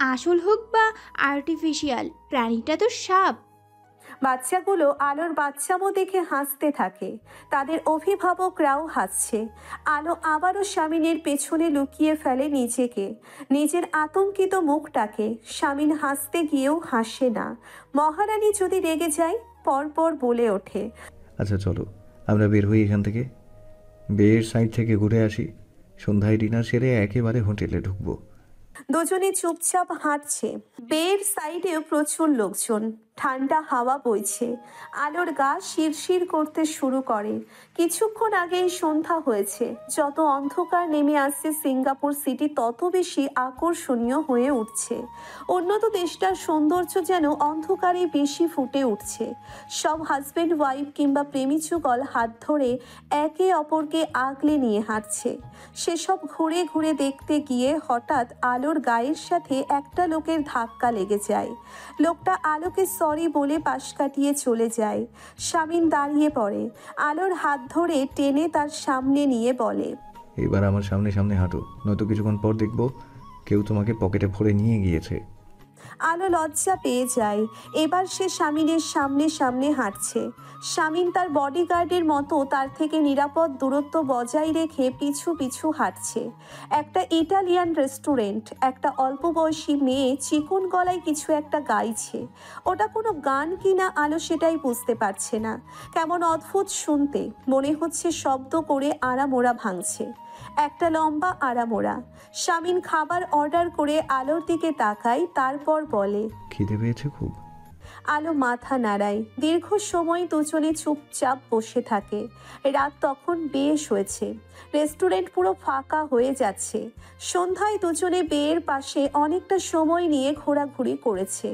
আসল হোক বা আর্টিফিশিয়াল, প্রাণীটা তো সাপ। বাচ্চাগুলো আলোর বাচ্চামো দেখে হাসতে থাকে। তাদের অভিভাবকরাও হাসছে। আলো আবারও শামিনের পেছনে লুকিয়ে ফেলে নিজেকে, নিজের আতঙ্কিত মুখটাকে। শামিন হাসতে গিয়েও হাসে না। মহারানী যদি রেগে যায় পরপর বলে ওঠে, আচ্ছা চলো আমরা বের হই এখান থেকে, বের সাইড থেকে ঘুরে আসি, সন্ধ্যায় ডিনার সেরে একেবারে হোটেলে ঢুকবো। দুজনে চুপচাপ হাঁটছে। বের সাইডে প্রচুর লোকজন। ঠান্ডা হাওয়া বইছে। আলোর গা শিরশির করতে শুরু করে। কিছুক্ষণ আগেই সন্ধ্যা হয়েছে। যত অন্ধকার নেমে আসছে সিঙ্গাপুর সিটি তত বেশি আকর্ষণীয় হয়ে উঠছে। উন্নত দেশটার সৌন্দর্য যেন অন্ধকারে বেশি ফুটে উঠছে। সব হাজব্যান্ড ওয়াইফ কিংবা প্রেমী যুগল হাত ধরে একে অপরকে আগলে নিয়ে হাঁটছে। সেসব ঘুরে ঘুরে দেখতে গিয়ে হঠাৎ আলোর গায়ের সাথে একটা লোকের ধাক্কা লেগে যায়। লোকটা আলোকে সরি বলে পাশ কাটিয়ে চলে যায়। শামিন দাঁড়িয়ে পড়ে। আলোর হাত ধরে টেনে তার সামনে নিয়ে বলে, এবার আমার সামনে সামনে হাঁটো, নয়তো কিছুক্ষণ পর দেখবো কেউ তোমাকে পকেটে ভরে নিয়ে গিয়েছে। আলো লজ্জা পেয়ে যায়। এবার সে শামিনের সামনে সামনে হাঁটছে। শামিন তার বডিগার্ডের মতো তার থেকে নিরাপদ দূরত্ব বজায় রেখে পিছু পিছু হাঁটছে। একটা ইটালিয়ান রেস্টুরেন্ট। একটা অল্প বয়সী মেয়ে চিকন গলায় কিছু একটা গাইছে। ওটা কোনো গান কিনা আলো সেটাই বুঝতে পারছে না। কেমন অদ্ভুত শুনতে, মনে হচ্ছে শব্দ করে আড়ামোড়া ভাঙছে। একটা লম্বা আড়ামোড়া। শামিন খাবার অর্ডার করে আলোর দিকে তাকায়, তারপর বলে, খিদে পেয়েছে খুব। আলো মাথা নাড়ায়। দীর্ঘ সময় দুজনে চুপচাপ বসে থাকে। রাত তখন বেশ হয়েছে। রেস্টুরেন্ট পুরো ফাঁকা হয়ে যাচ্ছে। সন্ধ্যায় দুজনে বেয়ের পাশে অনেকটা সময় নিয়ে ঘোরাঘুরি করেছে।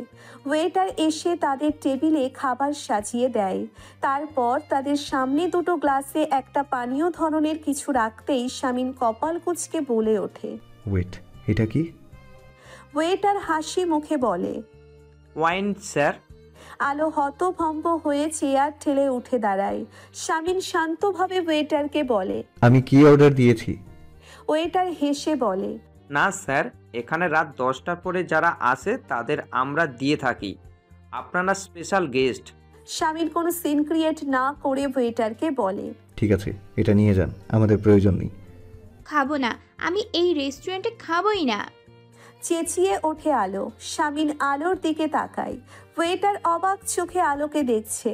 ওয়েটার এসে তাদের টেবিলে খাবার সাজিয়ে দেয়। তারপর তাদের সামনে দুটো গ্লাসে একটা পানীয় ধরনের কিছু রাখতেই শামিন কপাল কুঁচকে বলে ওঠে, ওয়েট, এটা কি? ওয়েটার হাসি মুখে বলে, ওয়াইন স্যার। আলো হতভম্ব হয়ে চেয়ার ঠেলে উঠে দাঁড়ায়। শামিন শান্তভাবে ওয়েটারকে বলে, আমি কি অর্ডার দিয়েছি? ওয়েটার হেসে বলে, না স্যার, এখানে রাত 10টার পরে যারা আসে তাদের আমরা দিয়ে থাকি, আপনারা স্পেশাল গেস্ট। শামিন কোনো সিন ক্রিয়েট না করে ওয়েটারকে বলে, ঠিক আছে, এটা নিয়ে যান, আমাদের প্রয়োজন নেই। খাবো না, আমি এই রেস্টুরেন্টে খাবোই না। চেঁচিয়ে ওঠে আলো। শামিন আলোর দিকে তাকায়। ওয়েটার অবাক চোখে আলোকে দেখছে।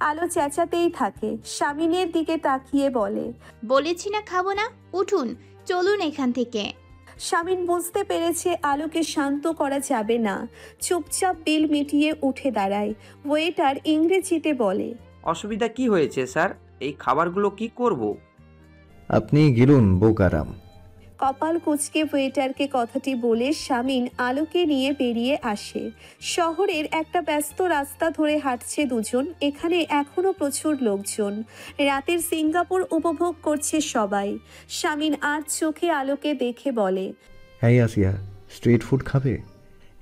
আলো চেঁচাতেই থাকে। শামিনের দিকে তাকিয়ে বলে, বলেছি না খাবো না, উঠুন, চলুন এখান থেকে। শামিন বুঝতে পেরেছে আলোকে শান্ত করা যাবে না। চুপচাপ বিল মিটিয়ে উঠে দাঁড়ায়। ওয়েটার ইংরেজিতে বলে, অসুবিধা কি হয়েছে স্যার? এই খাবারগুলো কি করব? আপনি গিলুন বোকারাম। কপাল কুঁচকে ওয়েটারকে কথাটি বলে শামিন আলোকে নিয়ে বেরিয়ে আসে। শহরের একটা ব্যস্ত রাস্তা ধরে হাঁটছে দুজন। এখানে এখনো প্রচুর লোকজন। রাতের সিঙ্গাপুর উপভোগ করছে সবাই। শামিন আর চোখে আলোকে দেখে বলে, হ্যাঁ আসিয়া, স্ট্রিট ফুড খাবে?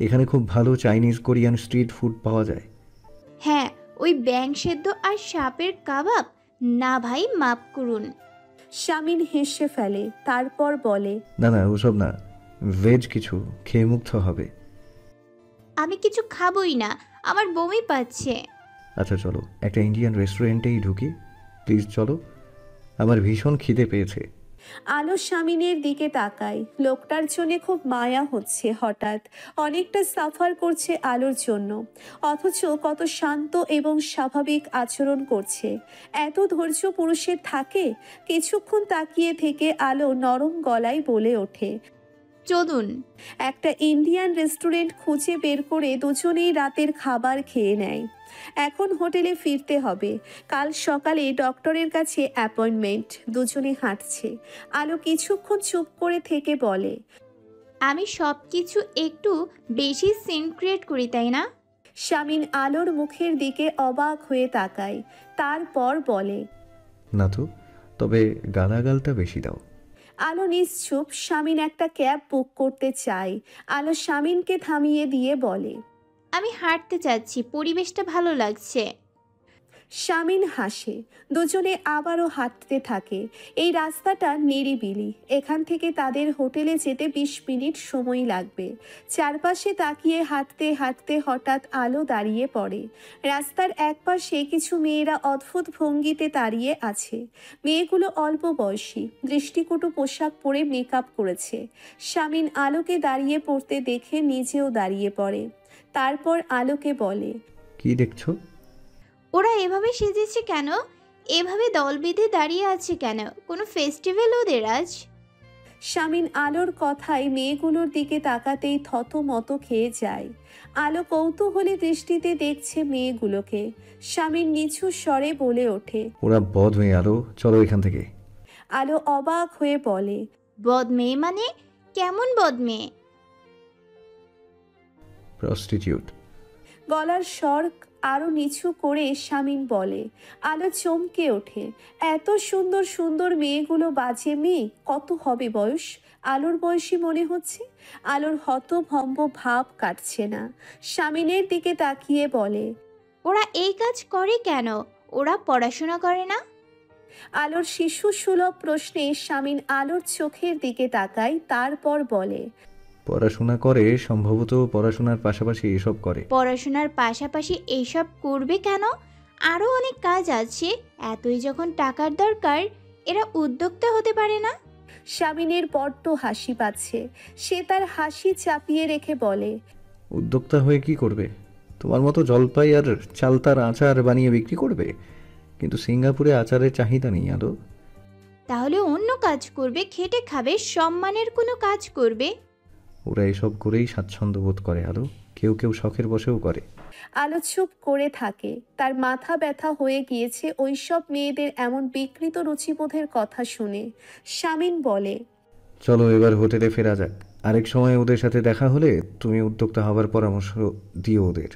এখানে খুব ভালো চাইনিজ কোরিয়ান স্ট্রিট ফুড পাওয়া যায়। হ্যাঁ, ওই ব্যাং সেদ্ধ আর সাপের কাবাব। না ভাই, মাফ করুন। শামিন হেসে ফেলে, তারপর বলে, না না, ওসব না, ভেজ কিছু খেয়ে মুগ্ধ হবে। আমি কিছু খাবোই না, আমার বমি পাচ্ছে। আচ্ছা চলো, একটা ইন্ডিয়ান রেস্টুরেন্টেই ঢুকি, প্লিজ চলো, আমার ভীষণ খিদে পেয়েছে। আলো শামিনের দিকে তাকায়। লোকটার জন্য খুব মায়া হচ্ছে। হঠাৎ অনেকটা সাফার করছে আলোর জন্য, অথচ কত শান্ত এবং স্বাভাবিক আচরণ করছে। এত ধৈর্য পুরুষের থাকে? কিছুক্ষণ তাকিয়ে থেকে আলো নরম গলায় বলে ওঠে, চলুন। একটা ইন্ডিয়ান রেস্টুরেন্ট খুঁজে বের করে দুজনেই রাতের খাবার খেয়ে নেয়। এখন হোটেলে ফিরতে হবে। কাল সকালে ডক্টরের কাছে অ্যাপয়েন্টমেন্ট। দুজনে হাঁটছে। আলো কিছুক্ষণ চুপ করে থেকে বলে, আমি সব কিছু একটু বেশি সিন ক্রিয়েট করি, তাই না? শামিন আলোর মুখের দিকে অবাক হয়ে তাকায়। তারপর বলে, না তো, তবে গালাগালটা বেশি দাও। আলো নিশ্চুপ। শামিন একটা ক্যাব বুক করতে চায়। আলো শামিনকে থামিয়ে দিয়ে বলে, আমি হাঁটতে চাচ্ছি, পরিবেশটা ভালো লাগছে। শামিন হাসে। দুজনে আবারও হাঁটতে থাকে। এই রাস্তাটা নিরিবিলি। এখান থেকে তাদের হোটেলে যেতে 20 মিনিট সময় লাগবে। চারপাশে তাকিয়ে হাঁটতে হাঁটতে হঠাৎ আলো দাঁড়িয়ে পড়ে। রাস্তার একপাশে কিছু মেয়েরা অদ্ভুত ভঙ্গিতে দাঁড়িয়ে আছে। মেয়েগুলো অল্প বয়সী, দৃষ্টিকটু পোশাক পরে মেকআপ করেছে। শামিন আলোকে দাঁড়িয়ে পড়তে দেখে নিজেও দাঁড়িয়ে পড়ে। তারপর আলোকে বলে, কি দেখছো? ওরা এভাবে সেজেছে কেন? এভাবে দল বেঁধে দাঁড়িয়ে আছে কেন? কোনো ফেস্টিভ্যাল ওদের আজ? শামিন আলোর কথায় মেয়েগুলোর দিকে তাকাতেই থতমত খেয়ে যায়। আলো কৌতূহলী দৃষ্টিতে দেখছে মেয়েগুলোকে। শামিন নিচু স্বরে বলে ওঠে। ওরা বধ মেয়ে আলো, চলো এখান থেকে। আলো অবাক হয়ে বলে, বদ মেয়ে মানে? কেমন বদ মেয়ে? প্রস্টিটিউট। গলার স্বর আরো নিচু করে শামিন বলে। আলো চমকে ওঠে। এত সুন্দর সুন্দর মেয়েগুলো বাজে মেয়ে, কত হবে বয়স? আলোর বয়সী মনে হচ্ছে। আলোর হতভম্ব ভাব কাটছে না। শামিনের দিকে তাকিয়ে বলে, ওরা এই কাজ করে কেন? ওরা পড়াশোনা করে না? আলোর শিশু সুলভ প্রশ্নে শামিন আলোর চোখের দিকে তাকায়, তারপর বলে, পড়াশোনা করে, সম্ভবত পড়াশোনার পাশাপাশি এসব করে। পড়াশোনার পাশাপাশি এইসব করবে কেন? আরও অনেক কাজ আছে। এতই যখন টাকার দরকার, এরা উদ্যোক্তা হতে পারে না? শামিনের বড্ড হাসি পাচ্ছে। সে তার হাসি চাপিয়ে রেখে বলে, উদ্যোক্তা হয়ে কি করবে? তোমার মতো জলপাই আর চালতার আচার বানিয়ে বিক্রি করবে? কিন্তু সিঙ্গাপুরে আচারের চাহিদা নেই আলো। তাহলে অন্য কাজ করবে, খেটে খাবে, সম্মানের কোনো কাজ করবে। ওরা এসব করেই স্বাচ্ছন্দ্য বোধ করে আলো। কেউ কেউ শখের বশেও করে। আলো চুপ করে থাকে। তার মাথা ব্যথা হয়ে গিয়েছে ওইসব মেয়েদের এমন বিকৃত রুচিবোধের কথা শুনে। শামিন বলে, চলো এবার হোটেলে ফেরা যাক। আরেক সময় ওদের সাথে দেখা হলে তুমি উদ্যোক্তা হবার পরামর্শ দিও ওদের।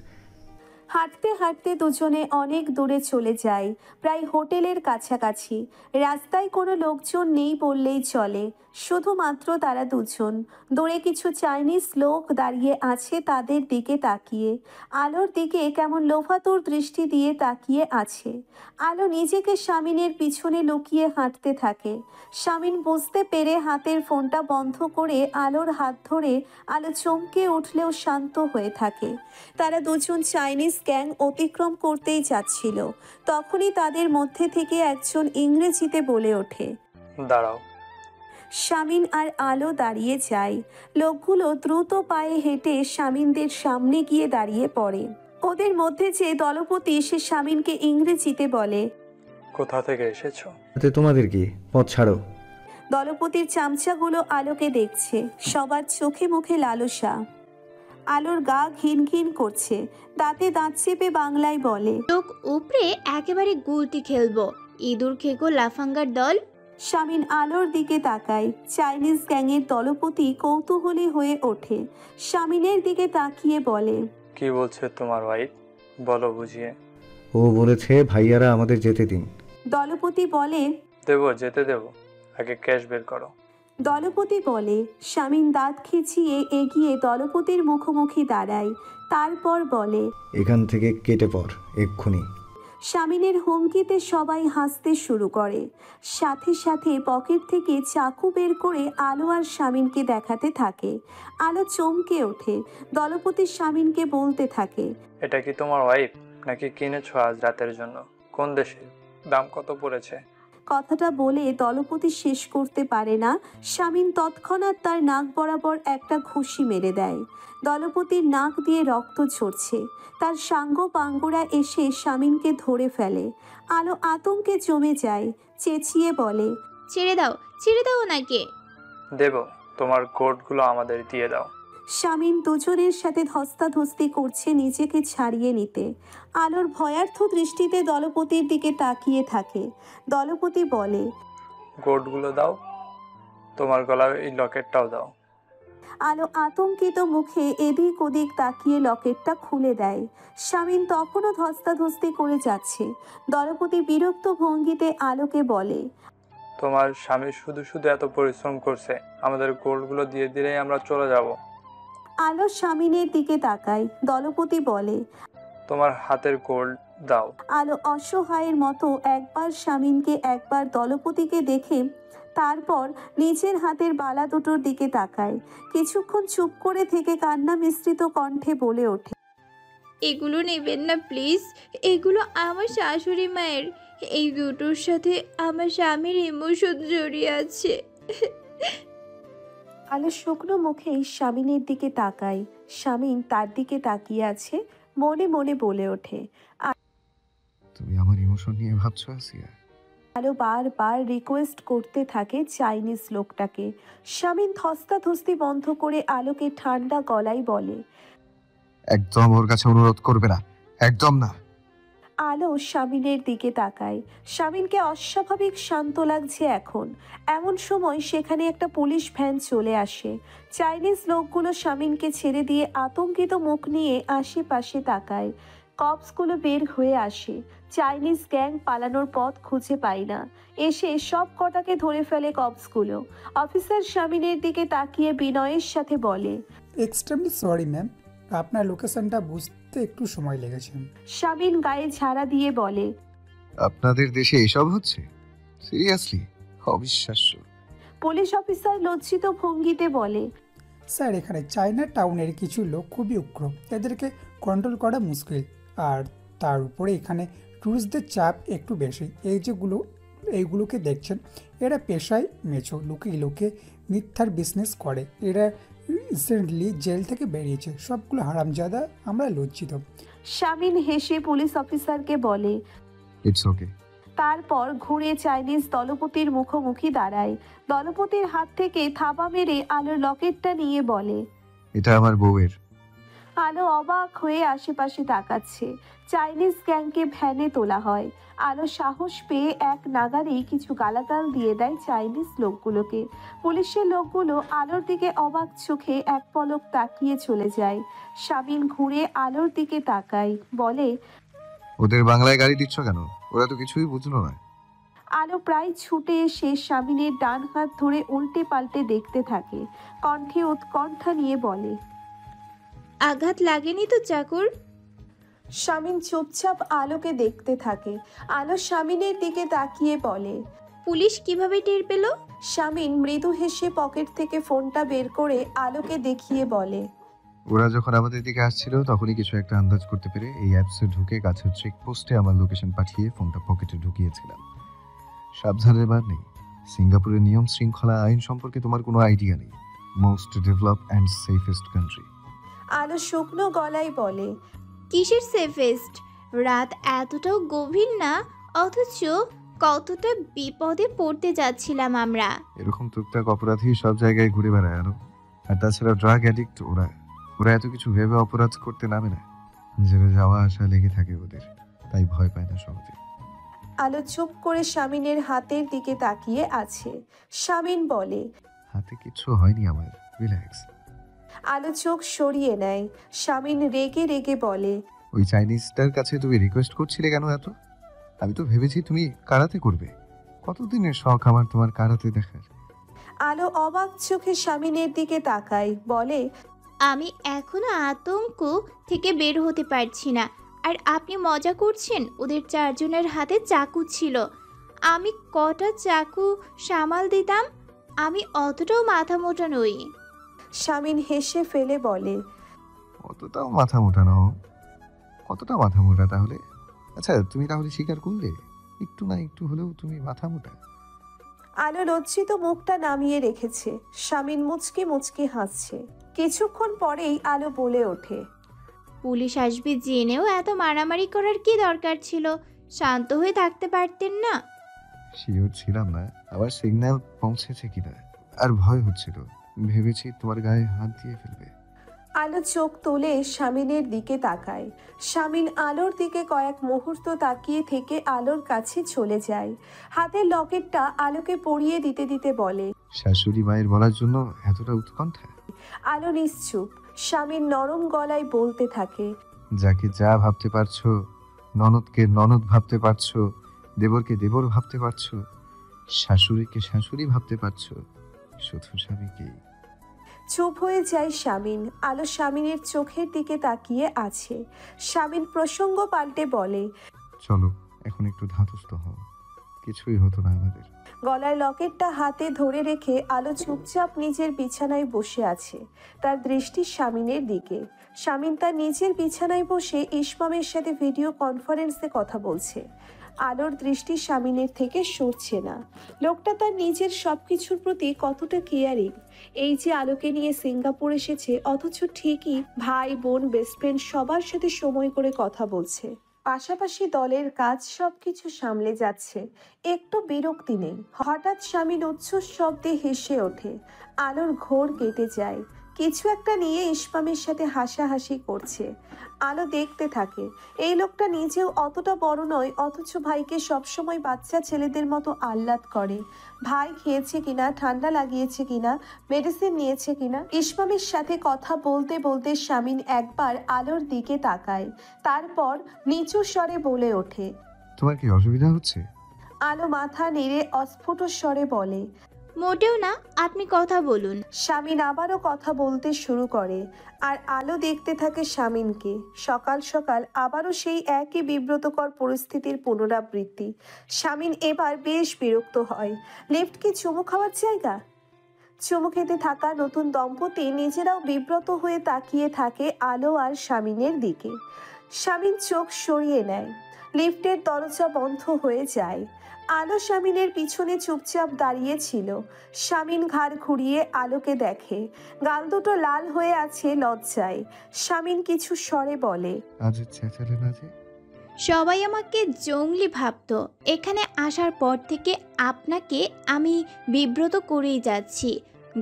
হাঁটতে হাঁটতে দুজনে অনেক দূরে চলে যায়, প্রায় হোটেলের কাছাকাছি। রাস্তায় কোনো লোকজন নেই বললেই চলে, শুধুমাত্র তারা দুজন। দূরে কিছু চাইনিজ লোক দাঁড়িয়ে আছে তাদের দিকে তাকিয়ে। আলোর দিকে কেমন লোভাতুর দৃষ্টি দিয়ে তাকিয়ে আছে। আলো নিজেকে শামিনের পিছনে লুকিয়ে হাঁটতে থাকে। শামিন বুঝতে পেরে হাতের ফোনটা বন্ধ করে আলোর হাত ধরে আলো চমকে উঠলেও শান্ত হয়ে থাকে। তারা দুজন চাইনিজ গ্যাং অতিক্রম করতেই যাচ্ছিল। তখনই তাদের মধ্যে থেকে একজন ইংরেজিতে বলে ওঠে, দাঁড়াও। শামিন আর আলো দাঁড়িয়ে যায়। লোকগুলো দ্রুত পায়ে হেঁটে শামিনদের সামনে গিয়ে দাঁড়িয়ে পড়ে। ওদের মধ্যে যে দলপতি, সে শামিনকে ইংরেজিতে বলে, কোথা থেকে এসেছো? তাতে তোমাদের কি? পথ ছাড়ো। দলপতির চামচাগুলো আলোকে দেখছে। সবার চোখে মুখে লালসা। আলোর গা ঘিন ঘিন করছে। দাঁতে দাঁত চেপে বাংলায় বলে, চোখ উপরে একেবারে গুলতি খেলবো। ইঁদুর খেকো লাফাঙ্গার দল। শামিন আলোর দিকে তাকায়। চাইনিজ গ্যাংয়ের দলপতি কৌতূহলী হয়ে ওঠে। শামিনের দিকে তাকিয়ে বলে, কি বলছে তোমার ওয়াইফ? বলো বুঝিয়ে। ও বলেছে ভাইয়ারা আমাদের যেতে দিন। দলপতি বলে, দেবো, যেতে দেবো, আগে ক্যাশ বের করো। দলপতি বলে। শামিন দাঁত খিচিয়ে এগিয়ে দলপতির মুখোমুখি দাঁড়ায়। তারপর বলে, এখান থেকে কেটে পড় এক্ষুনি। শামিনের হুমকিতে সবাই হাসতে শুরু করে। সাথে সাথে পকেট থেকে চাকু বের করে আলো আর শামিনকে দেখাতে থাকে। আলো চমকে ওঠে। দলপতি শামিনকে বলতে থাকে, এটা কি তোমার ওয়াইফ নাকি কিনেছো আজ রাতের জন্য? কোন দেশে? দাম কত পড়েছে? কথাটা বলে দলপতি শেষ করতে পারে না। শামিন তৎক্ষণাৎ তার নাক বরাবর একটা ঘুষি মেরে দেয়। দলপতির নাক দিয়ে রক্ত ঝরছে। তার সাঙ্গ পাঙ্গুরা এসে শামিনকে ধরে ফেলে। আলো আতঙ্কে জমে যায়। চেঁচিয়ে বলে, ছেড়ে দাও, ছেড়ে দাও ওনাকে। দেবো, তোমার কোটগুলো আমাদের দিয়ে দাও। শামিন দুজনের সাথে ধস্তাধস্তি করছে নিজেকে ছাড়িয়ে নিতে। আলোর ভয়ার্থ দৃষ্টিতে দলপতির দিকে তাকিয়ে থাকে। দলপতি বলে, কোটগুলো দাও, তোমার গলায় এই লকেটটাও দাও। আলো আতঙ্কিত মুখে এদিক ওদিক তাকিয়ে লকেটটা খুলে দেয়। শামিন তখনও ধস্তাধস্তি করে যাচ্ছে। দলপতি বিরক্ত ভঙ্গিতে আলোকে বলে, তোমার স্বামী শুধু শুধু এত পরিশ্রম করছে, আমাদের গোল্ডগুলো দিয়ে দিলেই আমরা চলে যাব। আলো শামিনের দিকে তাকায়। দলপতি বলে, তোমার হাতের গোল্ড দাও। আলো অসহায়ের মতো একবার স্বামীনকে একবার দলপতিকে দেখে তারপর নিজের হাতের বালা দুটোর দিকে তাকায়। কিছুক্ষণ চুপ করে থেকে কান্না মিশ্রিত কণ্ঠে বলে ওঠে, এগুলো নেবেন না প্লিজ। এগুলো আমার শাশুড়ি মায়ের। এই দুটোর সাথে আমার স্বামীর ইমোশন জড়িয়ে আছে। আলো শুকনো মুখেই স্বামীনের দিকে তাকায়। স্বামীন তার দিকে তাকিয়ে আছে, মনে মনে বলে ওঠে। তুমি আমার ইমোশন নিয়ে ভাবছো আসিয়া? আলো বারবার রিকোয়েস্ট করতে থাকে চাইনিজ লোকটাকে। স্বামীন ধস্তাধস্তি বন্ধ করে আলোকে ঠান্ডা গলায় বলে, একদম ওর কাছে অনুরোধ করবে না, একদম না। আলো স্বামীনের দিকে তাকায়। স্বামীনকে অস্বাভাবিক শান্ত লাগছে এখন। এমন সময় সেখানে একটা পুলিশ ভ্যান চলে আসে। চাইনিজ লোকগুলো স্বামীনকে ছেড়ে দিয়ে আতঙ্কিত মুখ নিয়ে আশেপাশে তাকায়। কপসগুলো বের হয়ে আসে। চাইনিজ গ্যাং পালানোর পথ খুঁজে পায় না। এসে সব কটাকে ধরে ফেলে কপসগুলো। অফিসার স্বামীনের দিকে তাকিয়ে বিনয়ের সাথে বলে, এক্সট্রিমলি সরি ম্যাম, আপনার লোকেশনটা বুঝতে একটু সময় লেগেছে। স্বামীন গায়ে ঝাড়া দিয়ে বলে, আপনাদের দেশে এসব হচ্ছে? সিরিয়াসলি অবিশ্বাস্য। পুলিশ অফিসার লজ্জিত ভঙ্গিতে বলে, স্যার, এখানে চায়না টাউনের কিছু লোক খুবই উগ্র, এদেরকে কন্ট্রোল করা মুশকিল। আর তার উপরে এখানে টুরিস্টদের চাপ একটু বেশি। এইগুলোকে দেখছেন, এরা পেশায় মেছো, লোকে লোকে মিথ্যার বিজনেস করে। এরা রিসেন্টলি জেল থেকে বেরিয়েছে। সবগুলো হারামজাদা, আমরা লজ্জিত। স্বামীন হেসে পুলিশ অফিসারকে বলে, ইটস ওকে। তারপর ঘুরে চাইনিজ দলপতির মুখোমুখি দাঁড়ায়। দলপতির হাত থেকে থাবা মেরে আলোর লকেটটা নিয়ে বলে, এটা আমার বউয়ের। আলো অবাক হয়ে আশেপাশে তাকাচ্ছে। চাইনিজ গ্যাংকে ভ্যানে তোলা হয়। আলো সাহস পেয়ে এক নাগারেই কিছু গালাগাল দিয়ে দেয় চাইনিজ লোকগুলোকে। পুলিশের লোকগুলো আলোর দিকে অবাক চোখে এক পলক তাকিয়ে চলে যায়। স্বামীন ঘুরে আলোর দিকে তাকায়, বলে, ওদের বাংলায় গাড়ি দিচ্ছ কেন? ওরা তো কিছুই বুঝলো না। আলো প্রায় ছুটে এসে স্বামীনের ডান হাত ধরে উল্টে পাল্টে দেখতে থাকে। কণ্ঠে উৎকণ্ঠা নিয়ে বলে, আঘাত লাগেনি তো চাকুর? স্বামীন চুপচাপ আলোকে দেখতে থাকে। আলো স্বামীনের দিকে তাকিয়ে বলে, পুলিশ কিভাবে টের পেল? স্বামীন মৃদু হেসে পকেট থেকে ফোনটা বের করে আলোকে দেখিয়ে বলে, ওরা যখন আমাদের দিকে আসছিল তখনই কিছু একটা আন্দাজ করতে পেরে এই অ্যাপসে ঢুকে কাছের চেকপোস্টে আমার লোকেশন পাঠিয়ে ফোনটা পকেটে ঢুকিয়েছিলাম। সাবধানের বার নেই। সিঙ্গাপুরের নিয়ম শৃঙ্খলা আইন সম্পর্কে তোমার কোনো আইডিয়া নেই। Most develop and safest country. আলো শুকনো গলায় বলে, কিসের সেফেস্ট? রাত এতটাও গভীর না, অথচ কতটা বিপদে পড়তে যাচ্ছিলাম আমরা। এরকম টুকটাক অপরাধী সব জায়গায় ঘুরে বেড়ায় আরো। আর তাছাড়া ড্রাগ অ্যাডিক্ট ওরা। ওরা এত কিছু ভেবে অপরাধ করতে নামে না। জেলে যাওয়া আসা লেগে থাকে ওদের, তাই ভয় পায় না সহজে। আলো চুপ করে স্বামীনের হাতের দিকে তাকিয়ে আছে। স্বামীন বলে, হাতে কিছু হয়নি আমার, রিল্যাক্স। আলো চোখ সরিয়ে নেয়। স্বামীন রেগে রেগে বলে, ওই চাইনিজটার কাছে তুমি রিকোয়েস্ট করছিলে কেন এত? আমি তো ভেবেছি তুমি কারাতে করবে। কতদিনের শখ আমার তোমার কারাতে দেখার। আলো অবাক চোখে স্বামীনের দিকে তাকায়, বলে, আমি এখনো আতঙ্ক থেকে বের হতে পারছি না। আর আপনি মজা করছেন? ওদের চারজনের হাতে চাকু ছিল। আমি কটা চাকু সামাল দিতাম। আমি অতটাও মাথা মোটা নই। স্বামীন হেসে ফেলে বলে, অতটাও মাথা মোটা নও। কতটা মাথা মোটা তাহলে? আচ্ছা, তুমি তাহলে স্বীকার করলে একটু না একটু হলেও তুমি মাথা মোটা? আলো লজ্জিত মুখটা নামিয়ে রেখেছে। স্বামীন মুচকি মুচকি হাসছে। কিছুক্ষণ পরেই আলো বলে ওঠে, পুলিশ আসবে জেনেও এত মারামারি করার কি দরকার ছিল? শান্ত হয়ে থাকতে পারতেন না? শিওর ছিলাম না আবার সিগন্যাল পৌঁছেছে কিনা, আর ভয় হচ্ছিল। ভেবেছি তোমার গায়ে হাত দিয়ে ফেলবে। আলো চোখ তুলে স্বামীনের দিকে তাকায়। স্বামীন আলোর দিকে কয়েক মুহূর্ত তাকিয়ে থেকে আলোর কাছে চলে যায়। হাতের লকেটটা আলোকে পরিয়ে দিতে দিতে বলে, শাশুড়ি মায়ের বলার জন্য এতটা উৎকণ্ঠা? আলো নিশ্চুপ। স্বামীন নরম গলায় বলতে থাকে, যাকে যা ভাবতে পারছো, ননদকে ননদ ভাবতে পারছো, দেবরকে দেবর ভাবতে পারছো, শাশুড়িকে শাশুড়ি ভাবতে পারছো, শুধু স্বামীকেই। চুপ হয়ে যায় শামিন। আলো শামিনের চোখের দিকে তাকিয়ে আছে। শামিন প্রসঙ্গ পাল্টে বলে, চলো এখন একটু ধাতস্থ হও, কিছুই হতো না আমাদের। গলার লকেটটা হাতে ধরে রেখে আলো চুপচাপ নিজের বিছানায় বসে আছে, তার দৃষ্টি শামিনের দিকে। শামিন তার নিজের বিছানায় বসে ইসমামের সাথে ভিডিও কনফারেন্সে কথা বলছে। আলোর দৃষ্টি শামিনের থেকে সরছে না। লোকটা তার নিজের সবকিছুর প্রতি কতটা কেয়ারিং। এই যে আলোকে নিয়ে সিঙ্গাপুর এসেছে, অথচ ঠিকই ভাই বোন বেস্ট ফ্রেন্ড সবার সাথে সময় করে কথা বলছে, পাশাপাশি দলের কাজ সবকিছু সামলে যাচ্ছে, একটু বিরক্তি নেই। হঠাৎ শামিন উচ্ছ্বাস শব্দে হেসে ওঠে। আলোর ঘোর কেটে যায়। কিছু একটা নিয়ে ইসমামের সাথে হাসাহাসি করছে। আলো দেখতে থাকে। এই লোকটা নিজেও অতটা বড় নয়, অথচ ভাইকে সবসময় বাচ্চা ছেলেদের মতো আহ্লাদ করে। ভাই খেয়েছে কিনা, ঠান্ডা লাগিয়েছে কিনা, মেডিসিন নিয়েছে কিনা। ইসমামের সাথে কথা বলতে বলতে শামিন একবার আলোর দিকে তাকায়, তারপর নিচু স্বরে বলে ওঠে, তোমার কি অসুবিধা হচ্ছে? আলো মাথা নেড়ে অস্ফুট স্বরে বলে। মোটেও না, আপনি কথা বলুন। শামিন আবারও কথা বলতে শুরু করে, আর আলো দেখতে থাকে শামিনকে। সকাল সকাল আবারও সেই একই বিব্রতকর পরিস্থিতির পুনরাবৃত্তি। শামিন এবার বেশ বিরক্ত হয়। লিফট কি চুমু খাওয়ার জায়গা? চুমু খেতে থাকা নতুন দম্পতি নিজেরাও বিব্রত হয়ে তাকিয়ে থাকে আলো আর শামিনের দিকে। শামিন চোখ সরিয়ে নেয়। লিফটের দরজা বন্ধ হয়ে যায়। আলো শামিনের পিছনে চুপচাপ দাঁড়িয়ে ছিল। শামিন ঘাড় ঘুরিয়ে আলোকে দেখে। গাল দুটো লাল হয়ে আছে লজ্জায়। শামিন কিছু স্বরে বলে, আজ চেঁচালে না যে? সবাই আমাকে জঙ্গলি ভাবতো। এখানে আসার পর থেকে আপনাকে আমি বিব্রত করেই যাচ্ছি।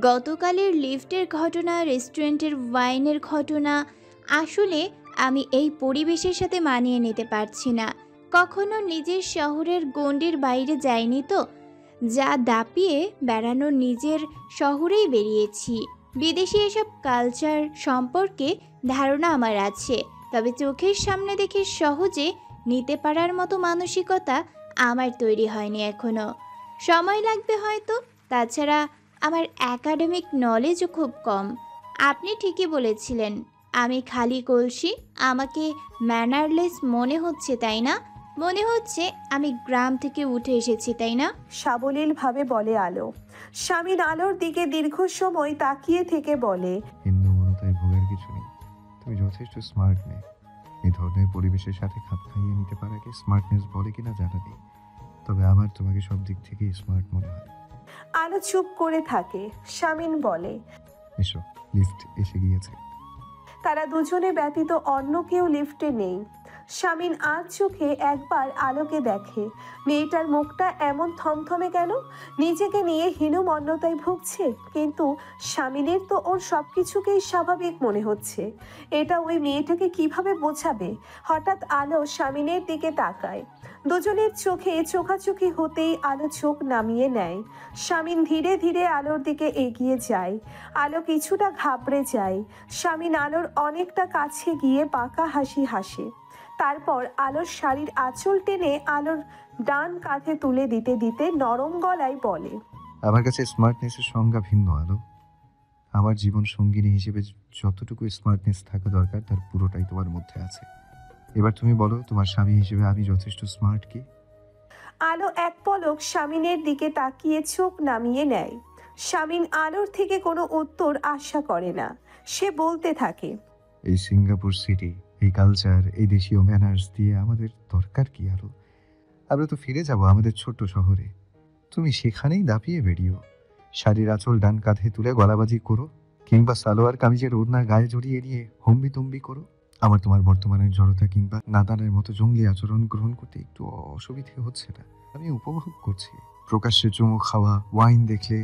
গতকালের লিফটের ঘটনা, রেস্টুরেন্টের ওয়াইনের ঘটনা, আসলে আমি এই পরিবেশের সাথে মানিয়ে নিতে পারছি না। কখনো নিজের শহরের গণ্ডির বাইরে যাইনি তো, যা দাপিয়ে বেড়ানো নিজের শহরেই বেরিয়েছি। বিদেশি এসব কালচার সম্পর্কে ধারণা আমার আছে, তবে চোখের সামনে দেখে সহজে নিতে পারার মতো মানসিকতা আমার তৈরি হয়নি এখনো। সময় লাগবে হয়তো। তাছাড়া আমার একাডেমিক নলেজও খুব কম। আপনি ঠিকই বলেছিলেন, আমি খালি কলসি। আমাকে ম্যানারলেস মনে হচ্ছে, তাই না? মনে হচ্ছে আমি গ্রাম থেকে উঠে এসেছি, তাই না? সাবলীলভাবে বলে আলো। শামিন আলোর দিকে দীর্ঘ সময় তাকিয়ে থেকে বলে, হিন্দুমনতায় ভোগের কিছু নেই। তুমি যথেষ্ট স্মার্ট মেয়ে। এই ধরনের পরিবেশের সাথে খাপ খাইয়ে নিতে পারাকে স্মার্টনেস বলে কিনা জানা নেই, তবে আমার তোমাকে সব দিক থেকেই স্মার্ট মনে হয়। আলো চুপ করে থাকে। শামিন বলে, এসো, লিফট এসে গিয়েছে। তারা দুজনে ব্যতীত অন্য কেউ লিফটে নেই। শামিন আজ চোখে একবার আলোকে দেখে। মেয়েটার মুখটা এমন থমথমে কেন? নিজেকে নিয়ে হীনমন্যতায় ভুগছে, কিন্তু শামিনের তো ওর সবকিছুকেই স্বাভাবিক মনে হচ্ছে। এটা ওই মেয়েটাকে কিভাবে বোঝাবে? হঠাৎ আলো শামিনের দিকে তাকায়। দুজনের চোখে চোখাচোখি হতেই আলো চোখ নামিয়ে নেয়। শামিন ধীরে ধীরে আলোর দিকে এগিয়ে যায়। আলো কিছুটা ঘাবড়ে যায়। শামিন আলোর অনেকটা কাছে গিয়ে বাঁকা হাসি হাসে। তারপর আলোর শাড়ির আঁচল টেনে আলোর ডান কাঁধে তুলে দিতে দিতে নরম গলায় বলে, আমার কাছে স্মার্টনেসের সংজ্ঞা ভিন্ন আলো। আমার জীবন সঙ্গিনী হিসেবে যতটুকু স্মার্টনেস থাকা দরকার তার পুরোটাই তোমার মধ্যে আছে। এবার তুমি বলো, তোমার স্বামী হিসেবে আমি যথেষ্ট স্মার্ট কি? আলো এক পলক শামিনের দিকে তাকিয়ে চোখ নামিয়ে নেয়। শামিন আলোর থেকে কোনো উত্তর আশা করে না। সে বলতে থাকে, এই সিঙ্গাপুর সিটি, এই কালচার, এই দেশীয় ম্যানার্স দিয়ে আমাদের দরকার কি আলো? আমরা তো ফিরে যাব আমাদের ছোট্ট শহরে। তুমি সেখানেই দাপিয়ে বেরিও, শাড়ির আঁচল ডান কাঁধে তুলে গলাবাজি করো, কিংবা সালোয়ার কামিজের ওড়না গায়ে জড়িয়ে নিয়ে হম্বি তম্বি করো। আমার তোমার বর্তমানের জড়তা কিংবা নাদানের মতো জঙ্গলি আচরণ গ্রহণ করতে একটু অসুবিধে হচ্ছে না। আমি উপভোগ করছি। প্রকাশ্যে চুমু খাওয়া, ওয়াইন দেখলে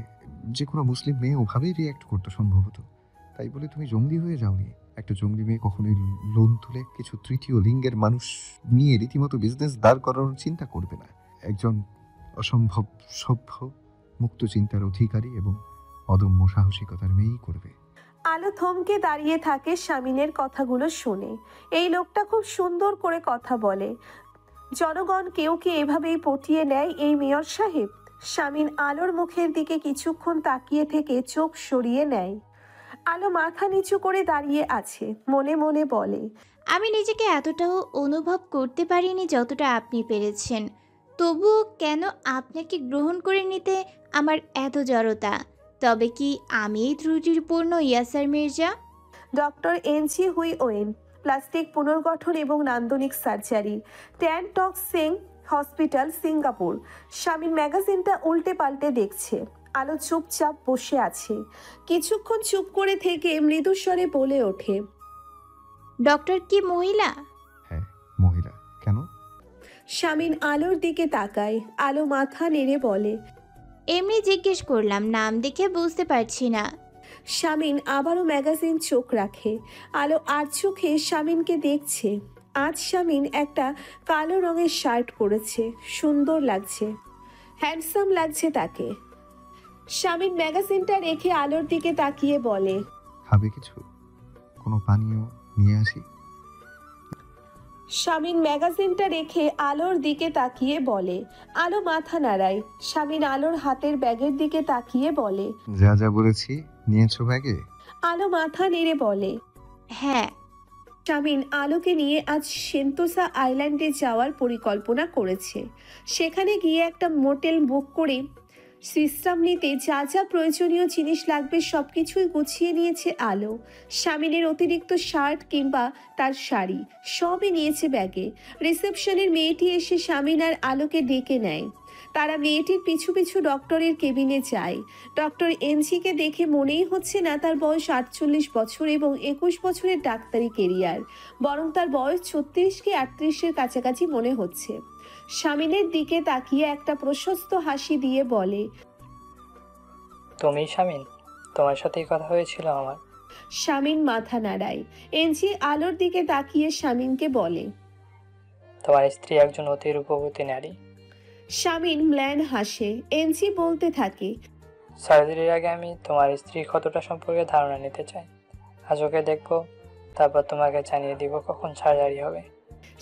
যে কোনো মুসলিম মেয়ে ওভাবেই রিয়্যাক্ট করতো সম্ভবত। তাই বলে তুমি জঙ্গলি হয়ে যাওনি। একটা জঙ্গলি মেয়ে কখনোই লোন তুলে কিছু তৃতীয় লিঙ্গের মানুষ নিয়ে রীতিমতো বিজনেস দাঁড় করানোর চিন্তা করবে না। একজন অসম্ভব সভ্য, মুক্ত চিন্তার অধিকারী এবং অদম্য সাহসিকতার মেয়েই করবে। আলো থমকে দাঁড়িয়ে থাকে শামিনের কথাগুলো শুনে। এই লোকটা খুব সুন্দর করে কথা বলে। জনগণ কেউ কি এভাবেই পটিয়ে নেয় এই মেয়র সাহেব? শামিন আলোর মুখের দিকে কিছুক্ষণ তাকিয়ে থেকে চোখ সরিয়ে নেয়। আলো মাথা নিচু করে দাঁড়িয়ে আছে, মনে মনে বলে, আমি নিজেকে এতটাও অনুভব করতে পারিনি যতটা আপনি পেরেছেন। তবুও কেন আপনাকে গ্রহণ করে নিতে আমার এত জড়তা? তবে কি আমি এই ত্রুটিপূর্ণ Yasar Mirza? Doctor Ng Hui Wen, plastic পুনর্গঠন এবং নান্দনিক surgery, Tan Tock Seng hospital, Singapore. স্বামীর ম্যাগাজিনটা উল্টে পাল্টে দেখছে। আলো চুপচাপ বসে আছে। কিছুক্ষণ চুপ করে থেকে মৃদুস্বরে বলে ওঠে, ডক্টর কি মহিলা? হ্যাঁ, মহিলা। কেন? স্বামীন আলোর দিকে তাকায়। আলো মাথা নেড়ে বলে, এমনি জিজ্ঞেস করলাম, নাম দেখে বুঝতে পারছি না। স্বামীন আবারও ম্যাগাজিন চোখ রাখে। আলো আর চোখে স্বামীনকে দেখছে। আজ স্বামীন একটা কালো রঙের শার্ট পরেছে, সুন্দর লাগছে, হ্যান্ডসাম লাগছে তাকে। স্বামীন ম্যাগাজিনটা রেখে আলোর দিকে তাকিয়ে বলে, খাবে কিছু? কোনো পানীয় নিয়ে আসি? স্বামীন ম্যাগাজিনটা রেখে আলোর দিকে তাকিয়ে বলে। আলো মাথা নাড়ায়। স্বামীন আলোর হাতের ব্যাগের দিকে তাকিয়ে বলে, যা যা বলেছি নিয়েছো ব্যাগে? আলো মাথা নেড়ে বলে। হ্যাঁ। স্বামীন আলোকে নিয়ে আজ সেন্তোসা আইল্যান্ডে যাওয়ার পরিকল্পনা করেছে। সেখানে গিয়ে একটা মোটেল বুক করে বিশ্রাম নিতে যা যা প্রয়োজনীয় জিনিস লাগবে সবকিছুই গুছিয়ে নিয়েছে আলো। স্বামীনের অতিরিক্ত শার্ট কিংবা তার শাড়ি সবই নিয়েছে ব্যাগে। রিসেপশনের মেয়েটি এসে স্বামীন আর আলোকে ডেকে নেয়। তারা মেয়েটির পিছু পিছু ডক্টরের কেবিনে যায়। ডক্টর এনজিকে দেখে মনেই হচ্ছে না তার বয়স 48 বছর এবং 21 বছরের ডাক্তারি কেরিয়ার, বরং তার বয়স 36 কি 38-এর কাছাকাছি মনে হচ্ছে। স্বামীনের দিকে তাকিয়ে একটা প্রশস্ত হাসি দিয়ে বলে, তুমি স্বামীন? তোমার সাথেই কথা হয়েছিল আমার। স্বামীন মাথা নাড়ায়। এনজি আলোর দিকে তাকিয়ে স্বামীনকে বলে, তোমার স্ত্রী একজন অতি রূপবতী নারী। স্বামীন ম্লান হাসে। এনজি বলতে থাকে, সার্জারির আগে আমি তোমার স্ত্রী কতটা সম্পর্কে ধারণা নিতে চাই। আজ ওকে দেখবো, তারপর তোমাকে জানিয়ে দিব কখন সার্জারি হবে।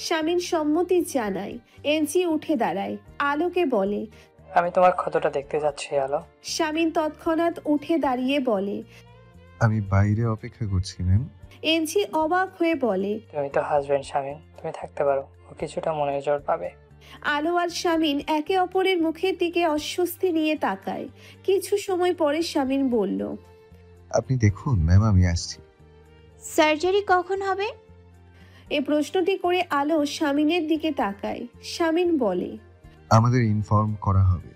স্বামীন সম্মতি জানায়। এনজি উঠে দাঁড়ায়। আলোকে বলে, আমি তোমার ক্ষতটা দেখতে যাচ্ছি আলো। স্বামীন তৎক্ষণাৎ উঠে দাঁড়িয়ে বলে। আমি বাইরে অপেক্ষা করছি ম্যাম। এনজি অবাক হয়ে বলে, তুমি তো হাজবেন্ড স্বামীন, তুমি থাকতে পারো, ও কিছুটা মনের জোর পাবে। আলো আর স্বামীন একে অপরের মুখের দিকে অস্বস্তি নিয়ে তাকায়। কিছু সময় পরে স্বামীন বলল, আপনি দেখুন ম্যাম, আমি আসছি। সার্জারি কখন হবে? এ প্রশ্নটি করে আলো স্বামীনের দিকে তাকায়। স্বামীন বলে, আমাদের ইনফর্ম করা হবে।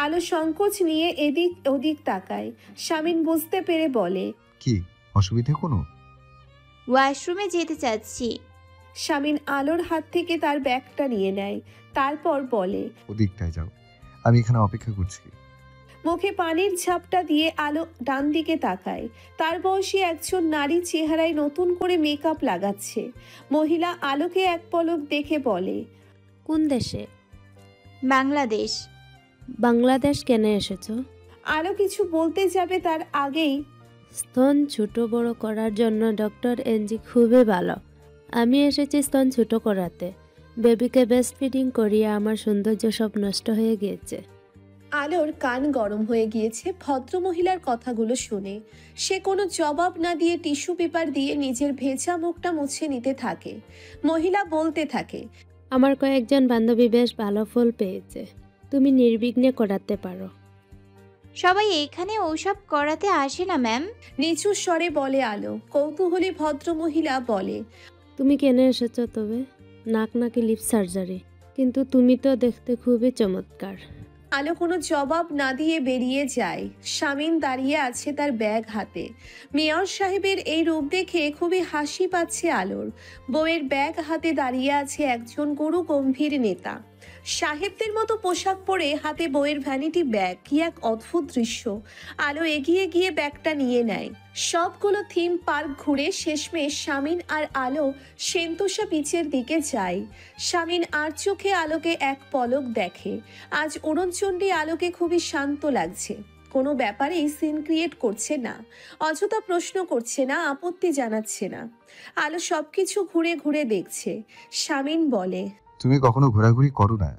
আলো সংকোচ নিয়ে এদিক ওদিক তাকায়। স্বামীন বুঝতে পেরে বলে, কি অসুবিধা কোনো? ওয়াশরুমে যেতে চাচ্ছি। স্বামীন আলোর হাত থেকে তার ব্যাগটা নিয়ে নেয়। তারপর বলে, ওদিকটায় যাও, আমি এখানে অপেক্ষা করছি। মুখে পানির ঝাপটা দিয়ে আলো ডান দিকে তাকায়। তার বয়সী একজন নারী চেহারায় নতুন করে মেকআপ লাগাচ্ছে। মহিলা আলোকে এক পলক দেখে বলে, কোন দেশে? বাংলাদেশ। বাংলাদেশ কেন এসেছো? আলো কিছু বলতে যাবে তার আগেই স্তন ছোট বড় করার জন্য ডক্টর এনজি খুবই ভালো। আমি এসেছি স্তন ছোট করাতে। বেবিকে ব্রেস্ট ফিডিং করিয়ে আমার সৌন্দর্য সব নষ্ট হয়ে গিয়েছে। আলোর কান গরম হয়ে গিয়েছে ভদ্রমহিলার কথাগুলো শুনে। সে কোনো জবাব না দিয়ে টিস্যু পেপার দিয়ে নিজের ভেজা মুখটা মুছে নিতে থাকে। মহিলা বলতে থাকে, আমার কয়েকজন বান্ধবী বেশ ভালো ফল পেয়েছে। তুমি নির্বিঘ্নে করাতে পারো। সবাই এখানে ওসব করাতে আসে না ম্যাম। নিচু স্বরে বলে আলো। কৌতূহলী ভদ্রমহিলা বলে, তুমি কেন এসেছো তবে? নাক নাকি লিপ সার্জারি? কিন্তু তুমি তো দেখতে খুবই চমৎকার। আলো কোনো জবাব না দিয়ে বেরিয়ে যায়। স্বামীন দাঁড়িয়ে আছে তার ব্যাগ হাতে। মেয়র সাহেবের এই রূপ দেখে খুবই হাসি পাচ্ছে আলোর। বউয়ের ব্যাগ হাতে দাঁড়িয়ে আছে একজন গুরু গম্ভীর নেতা। সাহেবদের মতো পোশাক পরে হাতে বউয়ের ভ্যানিটি ব্যাগ, কি এক অদ্ভুত দৃশ্য। আলো এগিয়ে গিয়ে ব্যাগটা নিয়ে নেয়। সবগুলো থিম পার্ক ঘুরে শেষমেশ স্বামীন আর আলো সেন্তোসা বিচের দিকে যায়। স্বামীন আর চোখে আলোকে এক পলক দেখে। আজ অরুণচণ্ডী আলোকে খুবই শান্ত লাগছে। কোনো ব্যাপারেই সিন ক্রিয়েট করছে না, অযথা প্রশ্ন করছে না, আপত্তি জানাচ্ছে না। আলো সবকিছু ঘুরে ঘুরে দেখছে। স্বামীন বলে, তুমি কখনো ঘোরাঘুরি করো না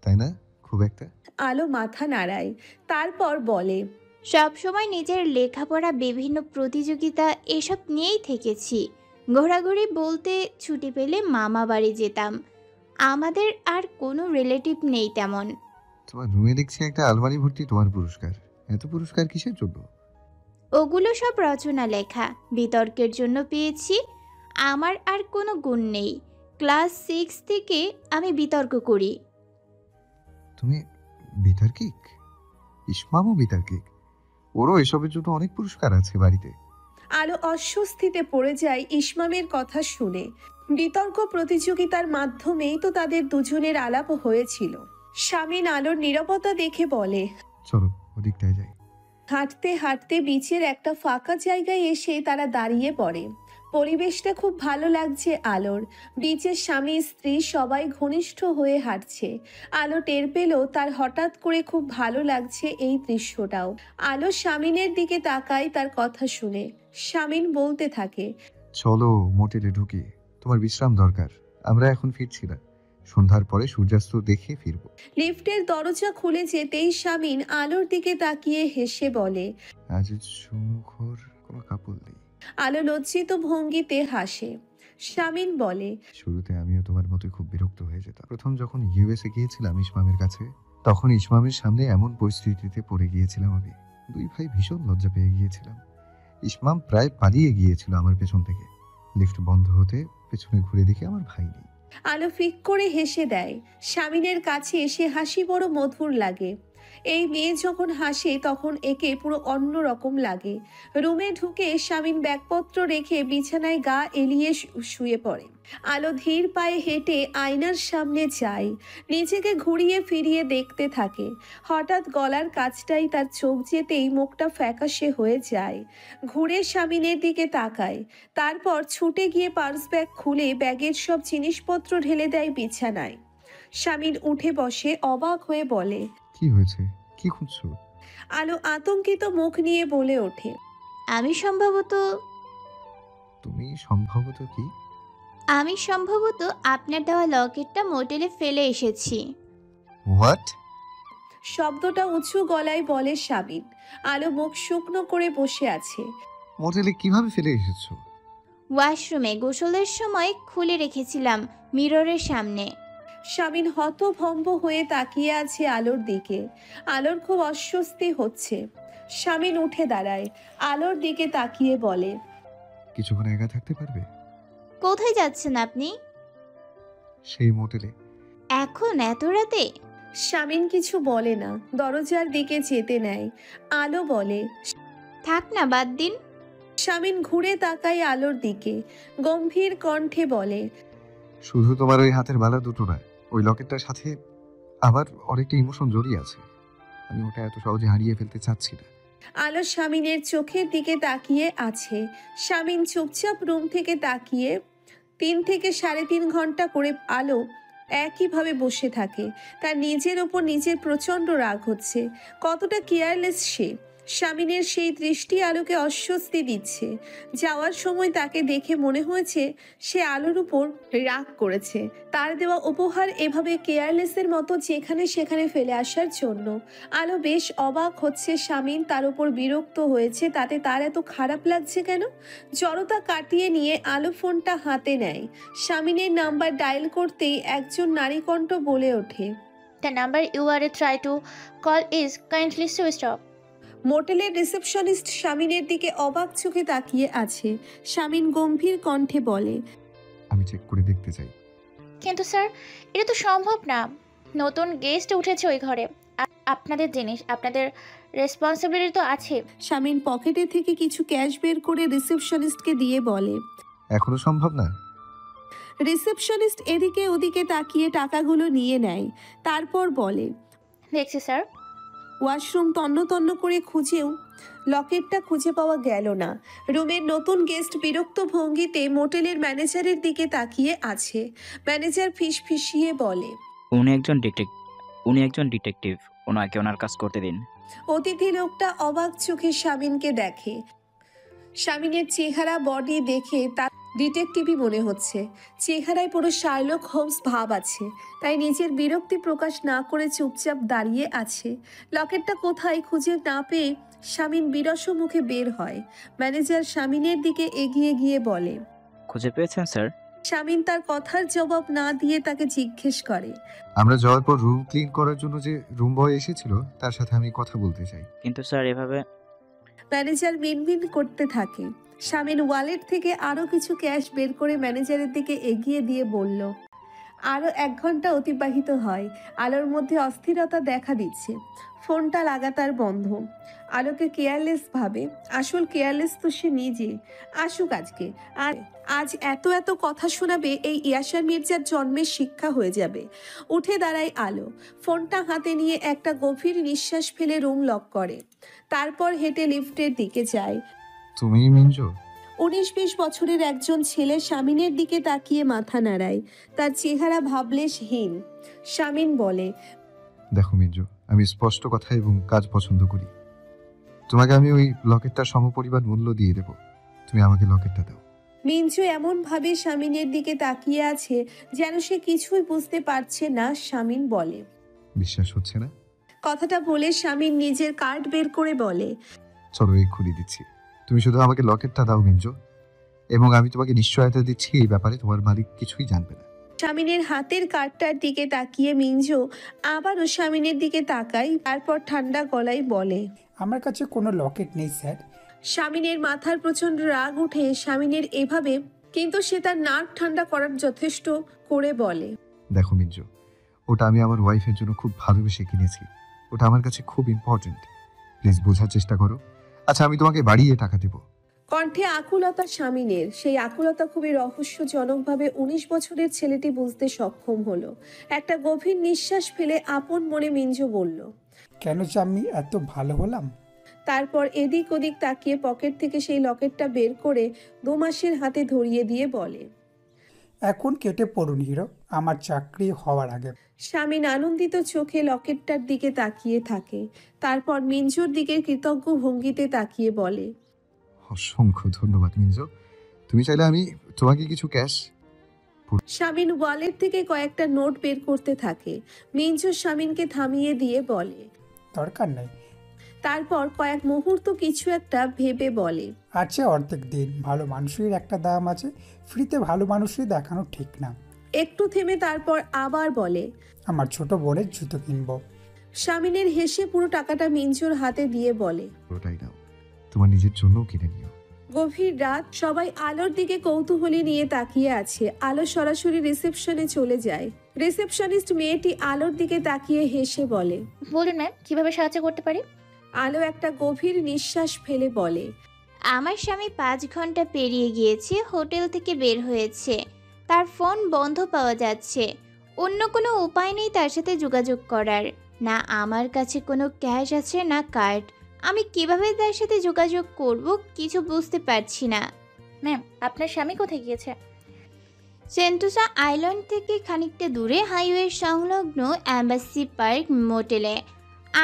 তাই না খুব একটা? আলো মাথা নাড়ায়। তারপর বলে, সবসময় নিজের লেখাপড়া, বিভিন্ন প্রতিযোগিতা এসব নিয়েই থেকেছি। ঘোরাঘুরি বলতে ছুটি পেলে মামা বাড়ি যেতাম। আমাদের আর কোনো রিলেটিভ নেই তেমন। তোমার রুমে দেখছি একটা আলমারি ভর্তি তোমার পুরস্কার। এত পুরস্কার কিসের জন্য? ওগুলো সব রচনা লেখা, বিতর্কের জন্য পেয়েছি। আমার আর কোনো গুণ নেই। ক্লাস 6 থেকে আমি বিতর্ক করি। তুমি বিতার্কিক? ইসমামও বিতার্কিক? ওরও এসবের জন্য অনেক পুরস্কার আছে বাড়িতে। আলো অস্বস্তিতে পড়ে যায় ইসমামের কথা শুনে। বিতর্ক প্রতিযোগিতার মাধ্যমেই তো তাদের দুজনের আলাপ হয়েছিল। শামিন আলোর নীরবতা দেখে বলে, চলো ওদিকটায় যাই। হাঁটতে হাঁটতে বিচের একটা ফাঁকা জায়গায় এসে তারা দাঁড়িয়ে পড়ে। পরিবেশটা খুব ভালো লাগছে আলোর। বিচের স্বামী স্ত্রী সবাই ঘনিষ্ঠ হয়ে হাঁটছে। আলো টের পেল তার হঠাৎ করে খুব ভালো লাগছে এই দৃশ্যটাও। আলো শামিনের দিকে তাকায় তার কথা শুনে। শামিন বলতে থাকে, চলো মোটেলে ঢুকি, তোমার বিশ্রাম দরকার। আমরা এখন ফিরছি না, সন্ধ্যার পরে সূর্যাস্ত দেখে ফিরবো। লিফটের দরজা খুলে যেতেই শামিন আলোর দিকে তাকিয়ে হেসে বলে, আজ চুমুখোর কোনো কাপড় নেই। আলো লজ্জিত ভঙ্গিতে হাসে। শামিন বলে, শুরুতে আমিও তোমার মতোই খুব বিরক্ত হয়ে যেতাম। প্রথম যখন ইউএসএ গিয়েছিলাম ইসমামের কাছে, তখন ইসমামের সামনে এমন পরিস্থিতিতে পড়ে গিয়েছিলাম আমি। দুই ভাই ভীষণ লজ্জা পেয়ে গিয়েছিলাম। ইসমাম প্রায় পালিয়ে গিয়েছিল আমার পেছন থেকে। লিফট বন্ধ হতে পেছনে ঘুরে দেখি আমার ভাই নেই। আলো ফিক করে হেসে দেয়। শামিনের কাছে এসে হাসি বড় মধুর লাগে। এই মেয়ে যখন হাসে তখন একে পুরো অন্য রকম লাগে। রুমে ঢুকে শামিন ব্যাগপত্র রেখে বিছানায় গা এলিয়ে শুয়ে পড়ে। আলো ধীর পায়ে হেঁটে আয়নার সামনে যায়। নিজেকে ঘুরিয়ে ফিরিয়ে দেখতে থাকে। হঠাৎ গলার কাছটাই তার চোখ যেতেই মুখটা ফ্যাকাশে হয়ে যায়। ঘুরে শামিনের দিকে তাকায়। তারপর ছুটে গিয়ে পার্স ব্যাগ খুলে ব্যাগের সব জিনিসপত্র ঢেলে দেয় বিছানায়। শামিন উঠে বসে অবাক হয়ে বলে, কি হয়েছে? কি খুঁজছো? আলো আতঙ্কিত মুখ নিয়ে বলে ওঠে, আমি সম্ভবত কি? আমি সম্ভবত আপনার দেওয়া লকেটটা মোটেলে ফেলে এসেছি। হোয়াট? শব্দটা উঁচু গলায় বলে শামিন। আলো মুখ শুকনো করে বসে আছে। মোটেলে কিভাবে ফেলে এসেছো? ওয়াশরুমে গোসলের সময় খুলে রেখেছিলাম মিররের সামনে। শামিন হতভম্ব হয়ে তাকিয়ে আছে আলোর দিকে। আলোর খুব অস্বস্তি হচ্ছে। শামিন উঠে দাঁড়ায়, আলোর দিকে তাকিয়ে বলে, কিছুক্ষণ একা থাকতে পারবে? কোথায় যাচ্ছেন আপনি? সেই মোটেলে। এখন এত রাতে? শামিন কিছু বলে না, দরজার দিকে যেতে নেয়। আলো বলে, থাক না, বাদ দিন। শামিন ঘুরে তাকায় আলোর দিকে, গম্ভীর কণ্ঠে বলে, শুধু তোমার ওই হাতের বালা দুটো না, ওই লকেটটার সাথে আবার অনেকটা ইমোশন জড়িয়ে আছে। আমি ওটা এত সহজে হারিয়ে ফেলতে চাচ্ছি না। আলো শামিনের চোখের দিকে তাকিয়ে আছে। শামিন চুপচাপ রুম থেকে তাকিয়ে 3 থেকে 3.5 ঘন্টা করে আলো একইভাবে বসে থাকে। তার নিজের ওপর নিজের প্রচণ্ড রাগ হচ্ছে। কতটা কেয়ারলেস সে। শামিনের সেই দৃষ্টি আলোকে অস্বস্তি দিচ্ছে। যাওয়ার সময় তাকে দেখে মনে হয়েছে সে আলোর উপর রাগ করেছে, তার দেওয়া উপহার এভাবে কেয়ারলেসের মতো যেখানে সেখানে ফেলে আসার জন্য। আলো বেশ অবাক হচ্ছে শামিন তার উপর বিরক্ত হয়েছে, তাতে তার এত খারাপ লাগছে কেন। জড়তা কাটিয়ে নিয়ে আলো ফোনটা হাতে নেয়। শামিনের নাম্বার ডায়াল করতেই একজন নারী কণ্ঠ বলে ওঠে, The number you are trying to call is currently switched off. মোটেলের রিসেপশনিস্ট শামিনের দিকে অবাক চোখে তাকিয়ে আছে। শামিন গম্ভীর কণ্ঠে বলে, আমি চেক করে দেখতে চাই। কিন্তু স্যার, এটা তো সম্ভব না। নতুন গেস্ট উঠেছে ওই ঘরে। আপনাদের জিনিস, আপনাদের রেসপন্সিবিলিটি তো আছে। শামিন পকেটে থেকে কিছু ক্যাশ বের করে রিসেপশনিস্টকে দিয়ে বলে, এখনো সম্ভব না? রিসেপশনিস্ট এদিকে ওদিকে তাকিয়ে টাকাগুলো নিয়ে নেয়। তারপর বলে, দেখছি স্যার। ওয়াশরুম তন্ন তন্ন করে খুঁজেও লকেটটা খুঁজে পাওয়া গেল না। রুমের নতুন গেস্ট বিরক্ত ভঙ্গিতে মোটেলের ম্যানেজারের দিকে তাকিয়ে আছে। ম্যানেজার ফিসফিসিয়ে বলে, উনি একজন ডিটেকটিভ, ওনাকে ওনার কাজ করতে দিন। অতিথি লোকটা অবাক চোখে শামিনকে দেখে। শামিনের চেহারা বডি দেখে তার ডিটেকটিভই মনে হচ্ছে। চেহারায় পুরো শার্লক হোমস ভাব আছে, তাই নিজের বিরক্তি প্রকাশ না করে চুপচাপ দাঁড়িয়ে আছে। লকেটটা কোথায় খুঁজে না পেয়ে শামিন বিরস মুখে বের হয়। ম্যানেজার শামিনের দিকে এগিয়ে গিয়ে বলে। খুঁজে পেয়েছেন স্যার? শামিন তার কথার জবাব না দিয়ে তাকে জিজ্ঞেস করে। আমরা যাওয়ার পর রুম ক্লিন করার জন্য যে রুম বয় এসেছিল তার সাথে আমি কথা বলতে চাই। কিন্তু স্যার এভাবে। ম্যানেজার মিনমিন করতে থাকে। শামিন ওয়ালেট থেকে আরো কিছু ক্যাশ বের করে ম্যানেজারের দিকে এগিয়ে দিয়ে বলল। আরো 1 ঘন্টা অতিবাহিত হয়। আলোর মধ্যে অস্থিরতা দেখা দিচ্ছে। ফোনটা লাগাতার বন্ধ। আলোকে কেয়ারলেস ভাবে, আসল কেয়ারলেস তো সে নিজে। আসুক আজকে, আর আজ এত কথা শোনাবে, এই ইয়াশার মির্জার জন্মের শিক্ষা হয়ে যাবে। উঠে দাঁড়ায় আলো। ফোনটা হাতে নিয়ে একটা গভীর নিঃশ্বাস ফেলে রুম লক করে। তারপর হেঁটে লিফটের দিকে যায়। তুমি মিঞ্জো? 19-20 বছরের একজন ছেলে শামিনের দিকে তাকিয়ে মাথা নাড়ায়। তার চেহারা ভাবলেশহীন। শামিন বলে। দেখো মিঞ্জো, আমি স্পষ্ট কথা এবং কাজ পছন্দ করি। তোমাকে আমি ওই লকেটটার সমপরিমাণ মূল্য দিয়ে দেব, তুমি আমাকে লকেটটা দাও। মিঞ্জু এমন ভাবে শামিনের দিকে তাকিয়ে আছে যেন সে কিছুই বুঝতে পারছে না। শামিন বলে। বিশ্বাস হচ্ছে না? কথাটা বলে শামিন নিজের কার্ড বের করে বলে। চলো এক্ষুনি দিচ্ছি, তুমি শুধু আমাকে লকেটটা দাও মিঞ্জো, এবং আমি তোমাকে নিশ্চয়তা দিচ্ছি এই ব্যাপারে তোমার মালিক কিছুই জানবে না। শামিনের হাতের কার্ডটার দিকে তাকিয়ে মিঞ্জু আবারও শামিনের দিকে তাকায়। তারপর ঠান্ডা গলায় বলে। আমার কাছে কোনো লকেট নেই স্যার। শামিনের মাথার প্রচন্ড রাগ উঠে শামিনের এভাবে, কিন্তু সে তার নাক ঠান্ডা করার যথেষ্ট করে বলে। দেখো মিঞ্জো, ওটা আমি আমার ওয়াইফের জন্য খুব ভালোবেসে কিনেছি। ওটা আমার কাছে খুব ইম্পর্টেন্ট, প্লিজ বোঝার চেষ্টা করো। আচ্ছা, আমি তোমাকে বাড়িয়ে টাকা দেবো। কণ্ঠে আকুলতা শামিনের। সেই আকুলতা খুবই রহস্যজনকভাবে 19 বছরের ছেলেটি বুঝতে সক্ষম হলো। একটা গভীর নিঃশ্বাস ফেলে আপন মনে মিঞ্জু বলল। কেন যে আমি এত ভালো হলাম? তারপর এদিক ওদিক তাকিয়ে পকেট থেকে সেই লকেটটা বের করে 2 মাসের হাতে ধরিয়ে দিয়ে বলে। এখন কেটে পড়ুন হিরো, আমার চাকরি হওয়ার আগে। শামিন আনন্দিত চোখে লকেটটার দিকে তাকিয়ে থাকে। তারপর মিঞ্জুর দিকে কৃতজ্ঞ ভঙ্গিতে তাকিয়ে বলে। অসংখ্য ধন্যবাদ মিঞ্জো, তুমি চাইলে আমি তোমাকে কিছু ক্যাশ। শামিন ওয়ালেট থেকে কয়েকটা নোট বের করতে থাকে। মিঞ্জু শামিনকে থামিয়ে দিয়ে বলে। দরকার নেই। তারপর কয়েক মুহূর্ত কিছু একটা ভেবে বলে। আছে অর্ধেক দিন, ভালো মানুষের একটা দাম আছে, ফ্রিতে ভালো মানুষই দেখানো ঠিক না। একটু থেমে তারপর আবার বলে। আমার ছোট বোনের জুতো কিনবো। শামিনের হেসে পুরো টাকাটা মিঞ্জুর হাতে দিয়ে বলে। ওটাই নাও, তোমার নিজের জন্য কিনে নিও। গভীর রাত, সবাই আলোর দিকে কৌতূহলী নিয়ে তাকিয়ে আছে। আলো সরাসরি রিসেপশনে চলে যায়। রিসেপশনিস্ট মেয়েটি আলোর দিকে তাকিয়ে হেসে বলে। বলুন ম্যাম, কিভাবে সাহায্য করতে পারি? আলো একটা গভীর নিঃশ্বাস ফেলে বলে। আমার স্বামী 5 ঘন্টা পেরিয়ে গিয়েছে হোটেল থেকে বের হয়েছে। তার ফোন বন্ধ পাওয়া যাচ্ছে। অন্য কোনো উপায় নেই তার সাথে যোগাযোগ করার। না আমার কাছে কোনো ক্যাশ আছে, না কার্ড। আমি কিভাবে তার সাথে যোগাযোগ করব কিছু বুঝতে পারছি না। ম্যাম, আপনার স্বামী কোথায় গিয়েছে? সেন্টোসা আইল্যান্ড থেকে খানিকটা দূরে হাইওয়ে সংলগ্ন অ্যাম্বাসি পার্ক মোটেলে।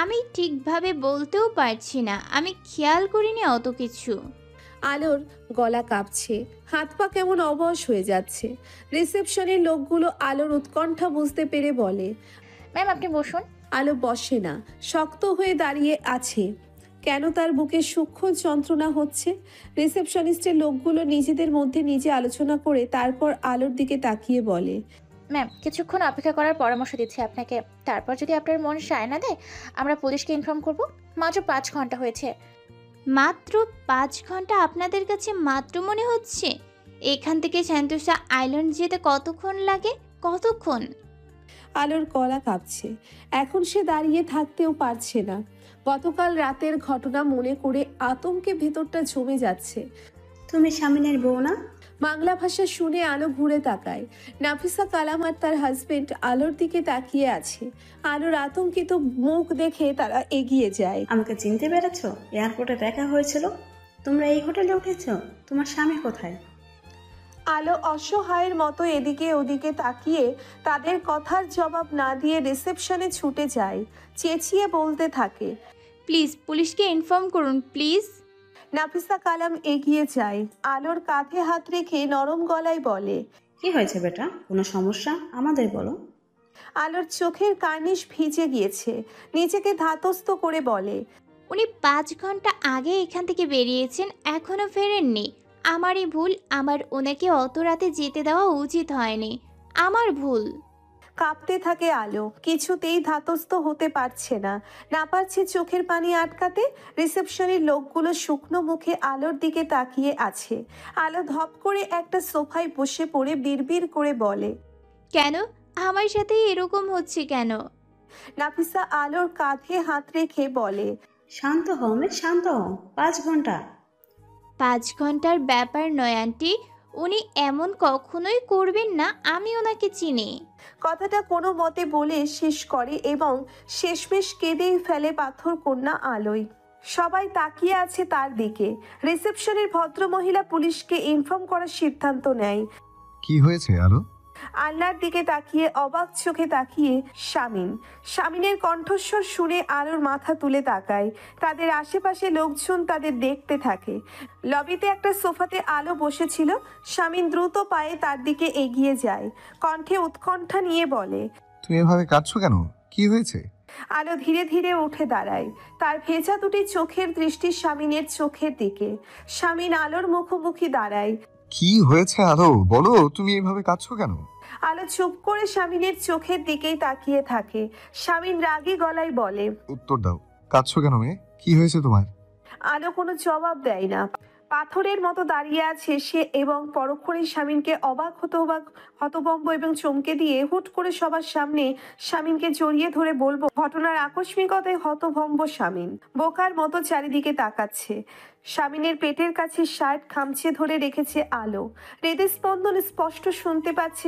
আমি ঠিকভাবে বলতেও পারছি না, আমি খেয়াল করিনি অত কিছু। আলোর গলা কাঁপছে, হাত পা কেমন অবশ হয়ে যাচ্ছে। রিসেপশনের লোকগুলো আলোর উৎকণ্ঠা বুঝতে পেরে বলে। ম্যাম, আপনি বসুন। আলো বসে না, শক্ত হয়ে দাঁড়িয়ে আছে। কেন তার বুকে সূক্ষ্ম যন্ত্রণা হচ্ছে। রিসেপশনিস্টের লোকগুলো নিজেদের মধ্যে নিজে আলোচনা করে তারপর আলোর দিকে তাকিয়ে বলে। ম্যাম, কিছুক্ষণ অপেক্ষা করার পরামর্শ দিচ্ছি আপনাকে। তারপর যদি আপনার মন সায় না দেয়, আমরা পুলিশকে ইনফর্ম করব। মাত্র 5 ঘন্টা হয়েছে। মাত্র 5 ঘন্টা আপনাদের কাছে মাত্র মনে হচ্ছে? এখান থেকে সেন্টোসা আইল্যান্ড যেতে কতক্ষণ লাগে? কতক্ষণ? আলোর গলা কাঁপছে। এখন সে দাঁড়িয়ে থাকতেও পারছে না। গতকাল রাতের ঘটনা মনে করে আতঙ্কে ভেতরটা জমে যাচ্ছে। তুমি শামিনের বউ না? বাংলা ভাষা শুনে আলো ঘুরে তাকায়। নাফিসা কালাম আর তার হাজবেন্ড আলোর দিকে তাকিয়ে আছে। আলোর আতঙ্কিত মুখ দেখে তারা এগিয়ে যায়। আমাকে চিনতে পেরেছো? এয়ারপোর্টে দেখা হয়েছিল, তোমরা এই হোটেলে উঠেছো। তোমার স্বামী কোথায়? আলো অসহায়ের মতো এদিকে ওদিকে তাকিয়ে তাদের কথার জবাব না দিয়ে রিসেপশনে ছুটে যায়। চেঁচিয়ে বলতে থাকে। প্লিজ পুলিশকে ইনফর্ম করুন প্লিজ। নাফিসা কালাম এগিয়ে যায়, আলোর কাঁধে হাত রেখে নরম গলায় বলে, কি হয়েছে বেটা, কোনো সমস্যা? আমাদের বলো। আলোর চোখের কার্নিশ ভিজে গিয়েছে, নিজেকে ধাতস্থ করে বলে, উনি 5 ঘন্টা আগে এখান থেকে বেরিয়েছেন, এখনো ফেরেননি। আমারই ভুল, আমার ওনাকে অত রাতে যেতে দেওয়া উচিত হয়নি, আমার ভুল। কাঁপতে থাকে আলো, কিছুতেই ধাতস্থ হতে পারছে না, না পারছে চোখের পানি আটকাতে। রিসেপশনের লোকগুলো শুকনো মুখে আলোর দিকে তাকিয়ে আছে। আলো ধপ করে একটা সোফায় বসে পড়ে বিড়বিড় করে বলে, কেন আমার সাথে এরকম হচ্ছে কেন? নাফিসা আলোর কাঁধে হাত রেখে বলে, শান্ত হও মেয়ে, শান্ত হও। 5 ঘন্টা। 5 ঘন্টার ব্যাপার নয় আন্টি, উনি এমন কখনোই করবেন না, আমি ওনাকে চিনি। কথাটা কোনো মতে বলে শেষ করে এবং শেষমেশ কেঁদেই ফেলে পাথর কন্যা আলোয়। সবাই তাকিয়ে আছে তার দিকে। রিসেপশনের ভদ্রমহিলা পুলিশকে ইনফর্ম করার সিদ্ধান্ত নেয়। কি হয়েছে আলো? আল্লাহর দিকে তাকিয়ে অবাক চোখে তাকিয়ে শামিনের কণ্ঠস্বর শুনে আলোর মাথা তুলে তাকায়। তাদের আশেপাশে লোকজন তাদের দেখতে থাকে। লবিতে একটা সোফাতে আলো বসেছিল। শামিন দ্রুত পায়ে তার দিকে এগিয়ে যায়, কণ্ঠে উৎকণ্ঠা নিয়ে বলে, তুমি এভাবে কাঁদছো কেন? কি হয়েছে? আলো ধীরে ধীরে উঠে দাঁড়ায়, তার ভেজা দুটি চোখের দৃষ্টি শামিনের চোখের দিকে। শামিন আলোর মুখোমুখি দাঁড়ায়। কি হয়েছে আলো, বলো, তুমি এভাবে কাঁদছো কেন? আলো চুপ করে শামিনের চোখের দিকেই তাকিয়ে থাকে। শামিন রাগী গলায় বলে, উত্তর দাও, কাঁদছো কেন মেয়ে? কি হয়েছে তোমার? আলো কোনো জবাব দেয় না, পাথরের মতো দাঁড়িয়ে আছে সে এবং পরক্ষণেই শামিনকে হতভম্ব এবং চমকে দিয়ে হুট করে সবার সামনে শামিনকে জড়িয়ে ধরে বলবো, ঘটনার আকস্মিকতায় হতভম্ব শামিন বোকার মতো চারিদিকে তাকাচ্ছে। শামিনের পেটের কাছে শার্ট খামচে ধরে রেখেছে আলো। হৃদস্পন্দন স্পষ্ট শুনতে পাচ্ছে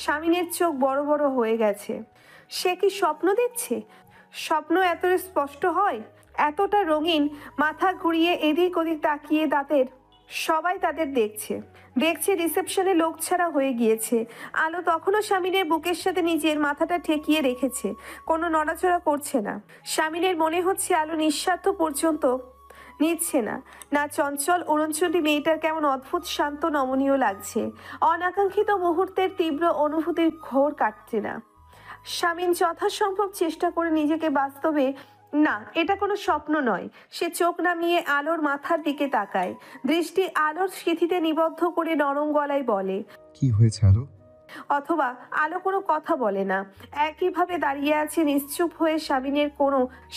শামিনের চোখ বড় বড় হয়ে গেছে। সে কি স্বপ্ন দেখছে? স্বপ্ন এত স্পষ্ট হয়, এতটা রঙিন? মাথা ঘুরিয়ে এদিক ওদিক তাকিয়ে সবাই তাদের দেখছে। রিসেপশনে লোক ছাড়া হয়ে গিয়েছে। আলো তখনও শামিনের বুকের সাথে নিজের মাথাটা ঠেকিয়ে রেখেছে, কোনো নড়াচড়া করছে না। শামিনের মনে হচ্ছে আলো নিঃস্বার্থ পর্যন্ত নিচ্ছে না। না চঞ্চল উড়নচণ্ডী মেয়েটার কেমন অদ্ভুত শান্ত নমনীয় লাগছে। অনাকাঙ্ক্ষিত মুহূর্তের তীব্র অনুভূতির ঘোর কাটছে না। শামিন যথাসম্ভব চেষ্টা করে নিজেকে বাস্তবে, না এটা কোনো স্বপ্ন নয়। সে চোখ নামিয়ে আলোর মাথার দিকে তাকায়, দৃষ্টি আলোর স্মৃতিতে নিবদ্ধ করে নরম গলায় বলে, কি হয়েছে আলো? অথবা আলো কোনো কথা বলে না, একইভাবে দাঁড়িয়ে আছে নিশ্চুপ হয়ে।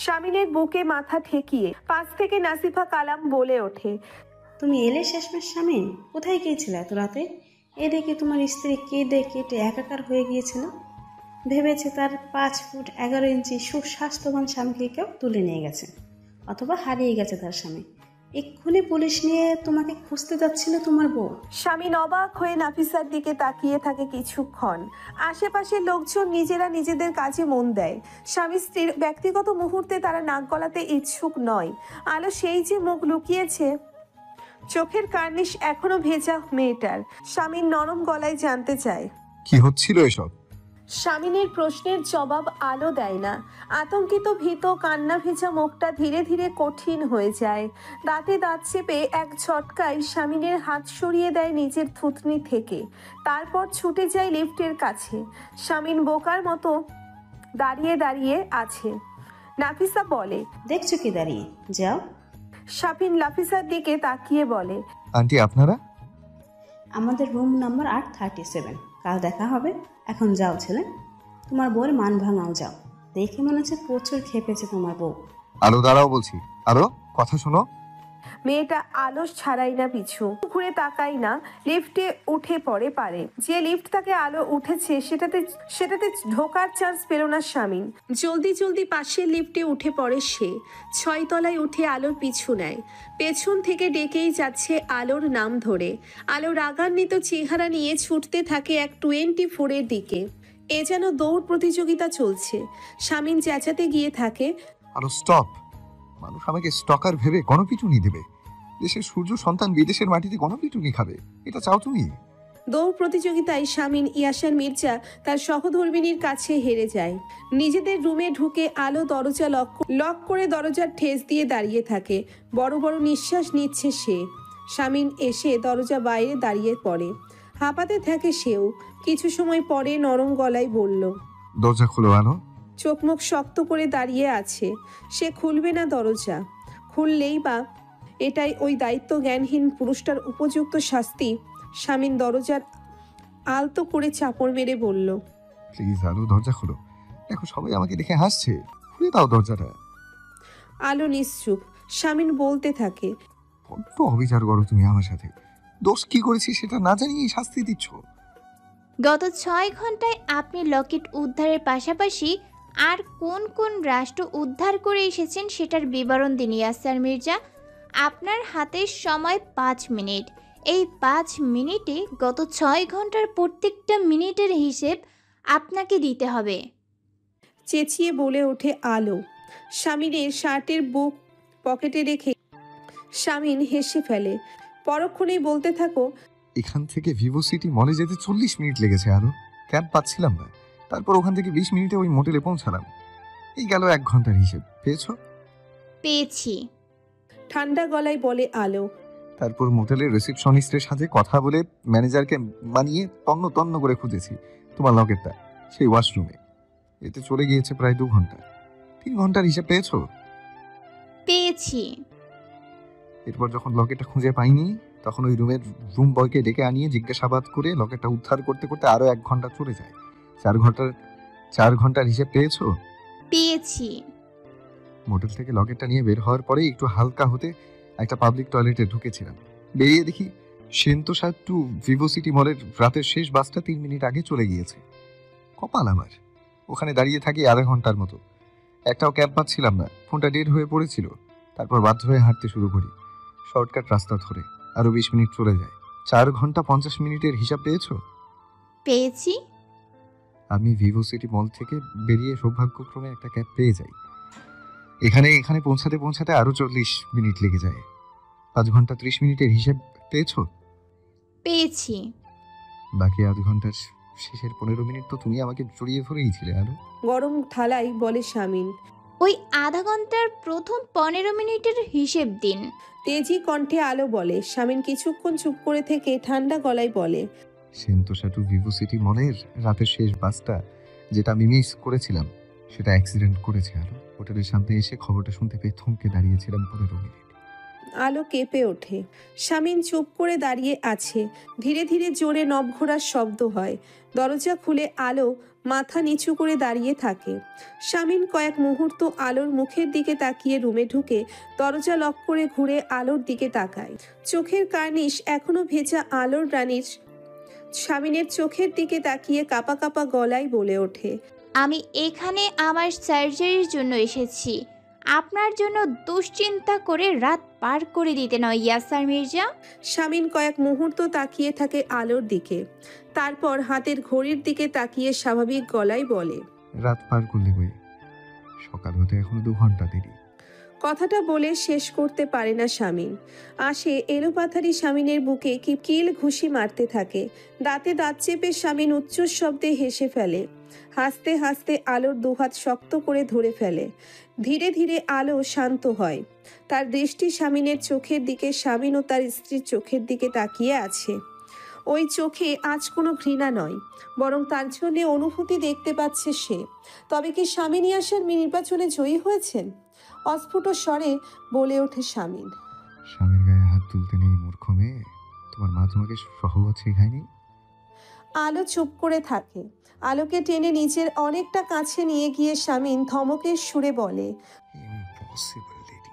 শামিনের বুকে মাথা ঠেকিয়ে পাশ থেকে নাসিফা কালাম বলে ওঠে, তুমি এলে শেষমেশ শামিন? কোথায় গিয়েছিলে এত রাতে? এদিকে তোমার স্ত্রী কেঁদে কেটে একাকার হয়ে গিয়েছিল। ভেবেছে তার 5 ফুট 11 ইঞ্চি সুস্বাস্থ্যবান স্বামীকে কেউ তুলে নিয়ে গেছে, অথবা হারিয়ে গেছে তার স্বামী। এক্ষুনি পুলিশ নিয়ে তোমাকে খুঁজতে যাচ্ছিল তোমার বউ। শামিন অবাক হয়ে নাফিসার দিকে তাকিয়ে থাকে কিছুক্ষণ। আশেপাশের লোকজন নিজেরা নিজেদের কাজে মন দেয়। স্বামী স্ত্রীর ব্যক্তিগত মুহূর্তে তারা নাক গলাতে ইচ্ছুক নয়। আলো সেই যে মুখ লুকিয়েছে, চোখের কার্নিশ এখনো ভেজা মেয়েটার। শামিন নরম গলায় জানতে চায়, কি হচ্ছিল এসব? শামিনের প্রশ্নের জবাব আলো দেয় না। আতঙ্কিত ভীত কান্না ভেজা মুখটা ধীরে ধীরে কঠিন হয়ে যায়। দাঁতে দাঁত চেপে এক ঝটকায় শামিনের হাত সরিয়ে দেয় নিজের থুতনি থেকে। তারপর ছুটে যায় লিফটের কাছে। শামিন বোকার মতো দাঁড়িয়ে দাঁড়িয়ে আছে। নাফিসা বলে, দেখছো কি দাঁড়িয়ে, যাও। শামিন নাফিসার দিকে তাকিয়ে বলে, আন্টি আপনারা? আমাদের রুম নাম্বার 837, কাল দেখা হবে। এখন যাও ছেলে, তোমার বউয়ের মান ভাঙাও, যাও। দেখে মনে হচ্ছে প্রচুর খেপেছে তোমার বউ। আলো দাঁড়াও বলছি, আলো কথা শোনো। মেয়েটা আলো ছাড়াই না, পিছু ঘুরে তাকাই না, লিফটে উঠে পড়ে পারে। যে লিফট তাকে আলো উঠেছে সেটাতে ঢোকার চান্স পেল না শামিন। জলদি পাশের লিফটে উঠে পড়ে সে। 6 তলায় উঠে আলোর পিছু নেয়। পেছন থেকে ডেকেই যাচ্ছে আলোর নাম ধরে। আলো রাগান্বিত চেহারা নিয়ে ছুটতে থাকে এক 24-এর দিকে। এ যেন দৌড় প্রতিযোগিতা চলছে। শামিন চেঁচাতে গিয়ে থাকে, আলো স্টপ! মানুষ আমাকে স্টকার ভেবে গণপিটুনি দেবে। দেশের সূর্য সন্তান বিদেশের মাটিতে গণপিটুনি খাবে, এটা চাও তুমি? দৌড় প্রতিযোগিতায় শামিন, ইয়াসার, মির্জা তার সহধর্মিনীর কাছে হেরে যায়। নিজেদের রুমে ঢুকে আলো দরজা লক করে দরজার ঠেস দিয়ে দাঁড়িয়ে থাকে। বড় বড় নিঃশ্বাস নিচ্ছে সে। শামিন এসে দরজা বাইরে দাঁড়িয়ে পড়ে। হাঁপাতে থাকে সেও। কিছু সময় পরে নরম গলায় বলল, দরজা খুলো আলো। চোখ মুখ শক্ত করে দাঁড়িয়ে আছে। সে খুলবে না দরজা। খুললেই বা এটাই ওই দায়িত্ব জ্ঞানহীন পুরুষটার উপযুক্ত শাস্তি। শামিন দরজার আলতো করে চাপড় মেরে বলল, প্লিজ আলো, দরজা খুলো। দেখো সবাই আমাকে দেখে হাসছে, খুলে দাও দরজাটা। আলো নিশ্চুপ। শামিন বলতে থাকে, বড্ড অবিচার করো তুমি আমার সাথে। দোষ কি করেছি সেটা না জানিয়ে শাস্তি দিচ্ছ। গত 6 ঘন্টায় আপনি লকেট উদ্ধারের পাশাপাশি আর কোন কোন রাষ্ট্র উদ্ধার করে এসেছেন সেটার বিবরণ দিন ইয়াসার মির্জা। আপনার হাতে সময় 5 মিনিট। এই 5 মিনিটে গত 6 ঘন্টার প্রত্যেকটা মিনিটের হিসেব আপনাকে দিতে হবে। চেঁচিয়ে বলে ওঠে আলো। শামিনের শার্টের বুক পকেটে রেখে শামিন হেসে ফেলে। পরক্ষণেই বলতে থাকো, এখান থেকে ভিভো সিটি মলে যেতে 40 মিনিট লেগেছে আলো। ক্যাব পাচ্ছিলাম না, তারপর ওখান থেকে 20 মিনিটে ওই মোটেলে পৌঁছালাম। এই গেল 1 ঘন্টার হিসেব। পেয়েছো? পেয়েছি। ঠান্ডা গলায় বলে আলো। তারপর মোটেলের রিসেপশনিস্টের সাথে কথা বলে ম্যানেজারকে মানিয়ে তন্ন তন্ন করে খুঁজেছি তোমার লকেটটা সেই ওয়াশরুমে। এতে চলে গিয়েছে প্রায় 2 ঘন্টা। 3 ঘন্টার হিসেব পেয়েছো? পেয়েছি। এরপর যখন লকেটটা খুঁজে পাইনি তখন ওই রুম বয়কে ডেকে আনিয়ে জিজ্ঞাসাবাদ করে লকেটটা উদ্ধার করতে করতে আরো 1 ঘন্টা চলে যায়। 4 ঘন্টার হিসেব পেয়েছো? পেয়েছি। মোটেল থেকে লকেটটা নিয়ে বের হওয়ার পরে একটু হালকা হতে একটা পাবলিক টয়লেটে ঢুকেছিলাম। বেরিয়ে দেখি সেন্তোসা টু ভিভো সিটি মলের রাতের শেষ বাসটা 3 মিনিট আগে চলে গিয়েছে। কপাল আমার, ওখানে দাঁড়িয়ে থাকি আধা ঘন্টার মতো। একটাও ক্যাব পাচ্ছিলাম না, ফোনটা ডেড হয়ে পড়েছিল। তারপর বাধ্য হয়ে হাঁটতে শুরু করি শর্টকাট রাস্তা ধরে। আরো 20 মিনিট চলে যায়। 4 ঘন্টা 50 মিনিটের হিসাব পেয়েছো? পেয়েছি। আমি ভিভো সিটি মল থেকে বেরিয়ে সৌভাগ্যক্রমে একটা ক্যাব পেয়ে যাই। এখানে পৌঁছাতে আরো 40 মিনিট লেগে যায়। 5 ঘন্টা 30 মিনিটের হিসেব পেয়েছো? পেয়েছি। বাকি আধ ঘন্টার শেষের 15 মিনিট তো তুমি আমাকে জড়িয়ে ধরেই ছিলে আলো। গরম থালায় বলে শামিন। ওই আধা ঘন্টার প্রথম 15 মিনিটের হিসেব দিন। তেজি কণ্ঠে আলো বলে। শামিন কিছুক্ষণ চুপ করে থেকে ঠান্ডা গলায় বলে, সেন্তোসা টু ভিভো সিটি মলের রাতের শেষ বাসটা যেটা আমি মিস করেছিলাম সেটা অ্যাক্সিডেন্ট করেছে আলো। হোটেলের সামনে এসে খবরটা শুনতে পেয়ে থমকে দাঁড়িয়েছিলাম 15 মিনিট। আলো কেঁপে ওঠে। শামিন চুপ করে দাঁড়িয়ে আছে। ধীরে ধীরে জোরে নব ঘোরার শব্দ হয়। দরজা খুলে আলো মাথা নিচু করে দাঁড়িয়ে থাকে। শামিন কয়েক মুহূর্ত আলোর মুখের দিকে তাকিয়ে রুমে ঢুকে দরজা লক করে ঘুরে আলোর দিকে তাকায়। চোখের কার্নিশ এখনো ভেজা আলোর রানীর শামিনের চোখের দিকে তাকিয়ে কাঁপা কাঁপা গলায় বলে ওঠে, আমি এখানে আমার সার্জারির জন্য এসেছি, আপনার জন্য দুশ্চিন্তা করে রাত পার করে দিতে নয় ইয়াসার মির্জা। শামিন কয়েক মুহূর্ত তাকিয়ে থাকে আলোর দিকে। তারপর হাতের ঘড়ির দিকে তাকিয়ে স্বাভাবিক গলায় বলে, রাত পার করলে বই, সকাল হতে এখনো 2 ঘন্টা দেরি। কথাটা বলে শেষ করতে পারে না শামিন। আসে এলোপাথারি শামিনের বুকে কিল ঘুষি মারতে থাকে। দাঁতে দাঁত চেপে শামিন উচ্চ শব্দে হেসে ফেলে। হাসতে হাসতে আলোর দুহাত শক্ত করে ধরে ফেলে। ধীরে ধীরে আলো শান্ত হয়। তার দৃষ্টি শামিনের চোখের দিকে। শামিন ও তার স্ত্রীর চোখের দিকে তাকিয়ে আছে। ওই চোখে আজ কোনো ঘৃণা নয়, বরং তার জন্য অনুভূতি দেখতে পাচ্ছে সে। তবে কি শামিন ইয়াসার নির্বাচনে জয়ী হয়েছেন? অস্ফুট স্বরে বলে ওঠে শামিন। স্বামীর গায়ে হাত তুলতে নেই মূর্খ মেয়ে, তোমার মা তোমাকে সহবত শেখায়নি? আলো চুপ করে থাকে। আলোকে টেনে নিজের অনেকটা কাছে নিয়ে গিয়ে শামিন ধমকের সুরে বলে, ইম্পসিবল লেডি,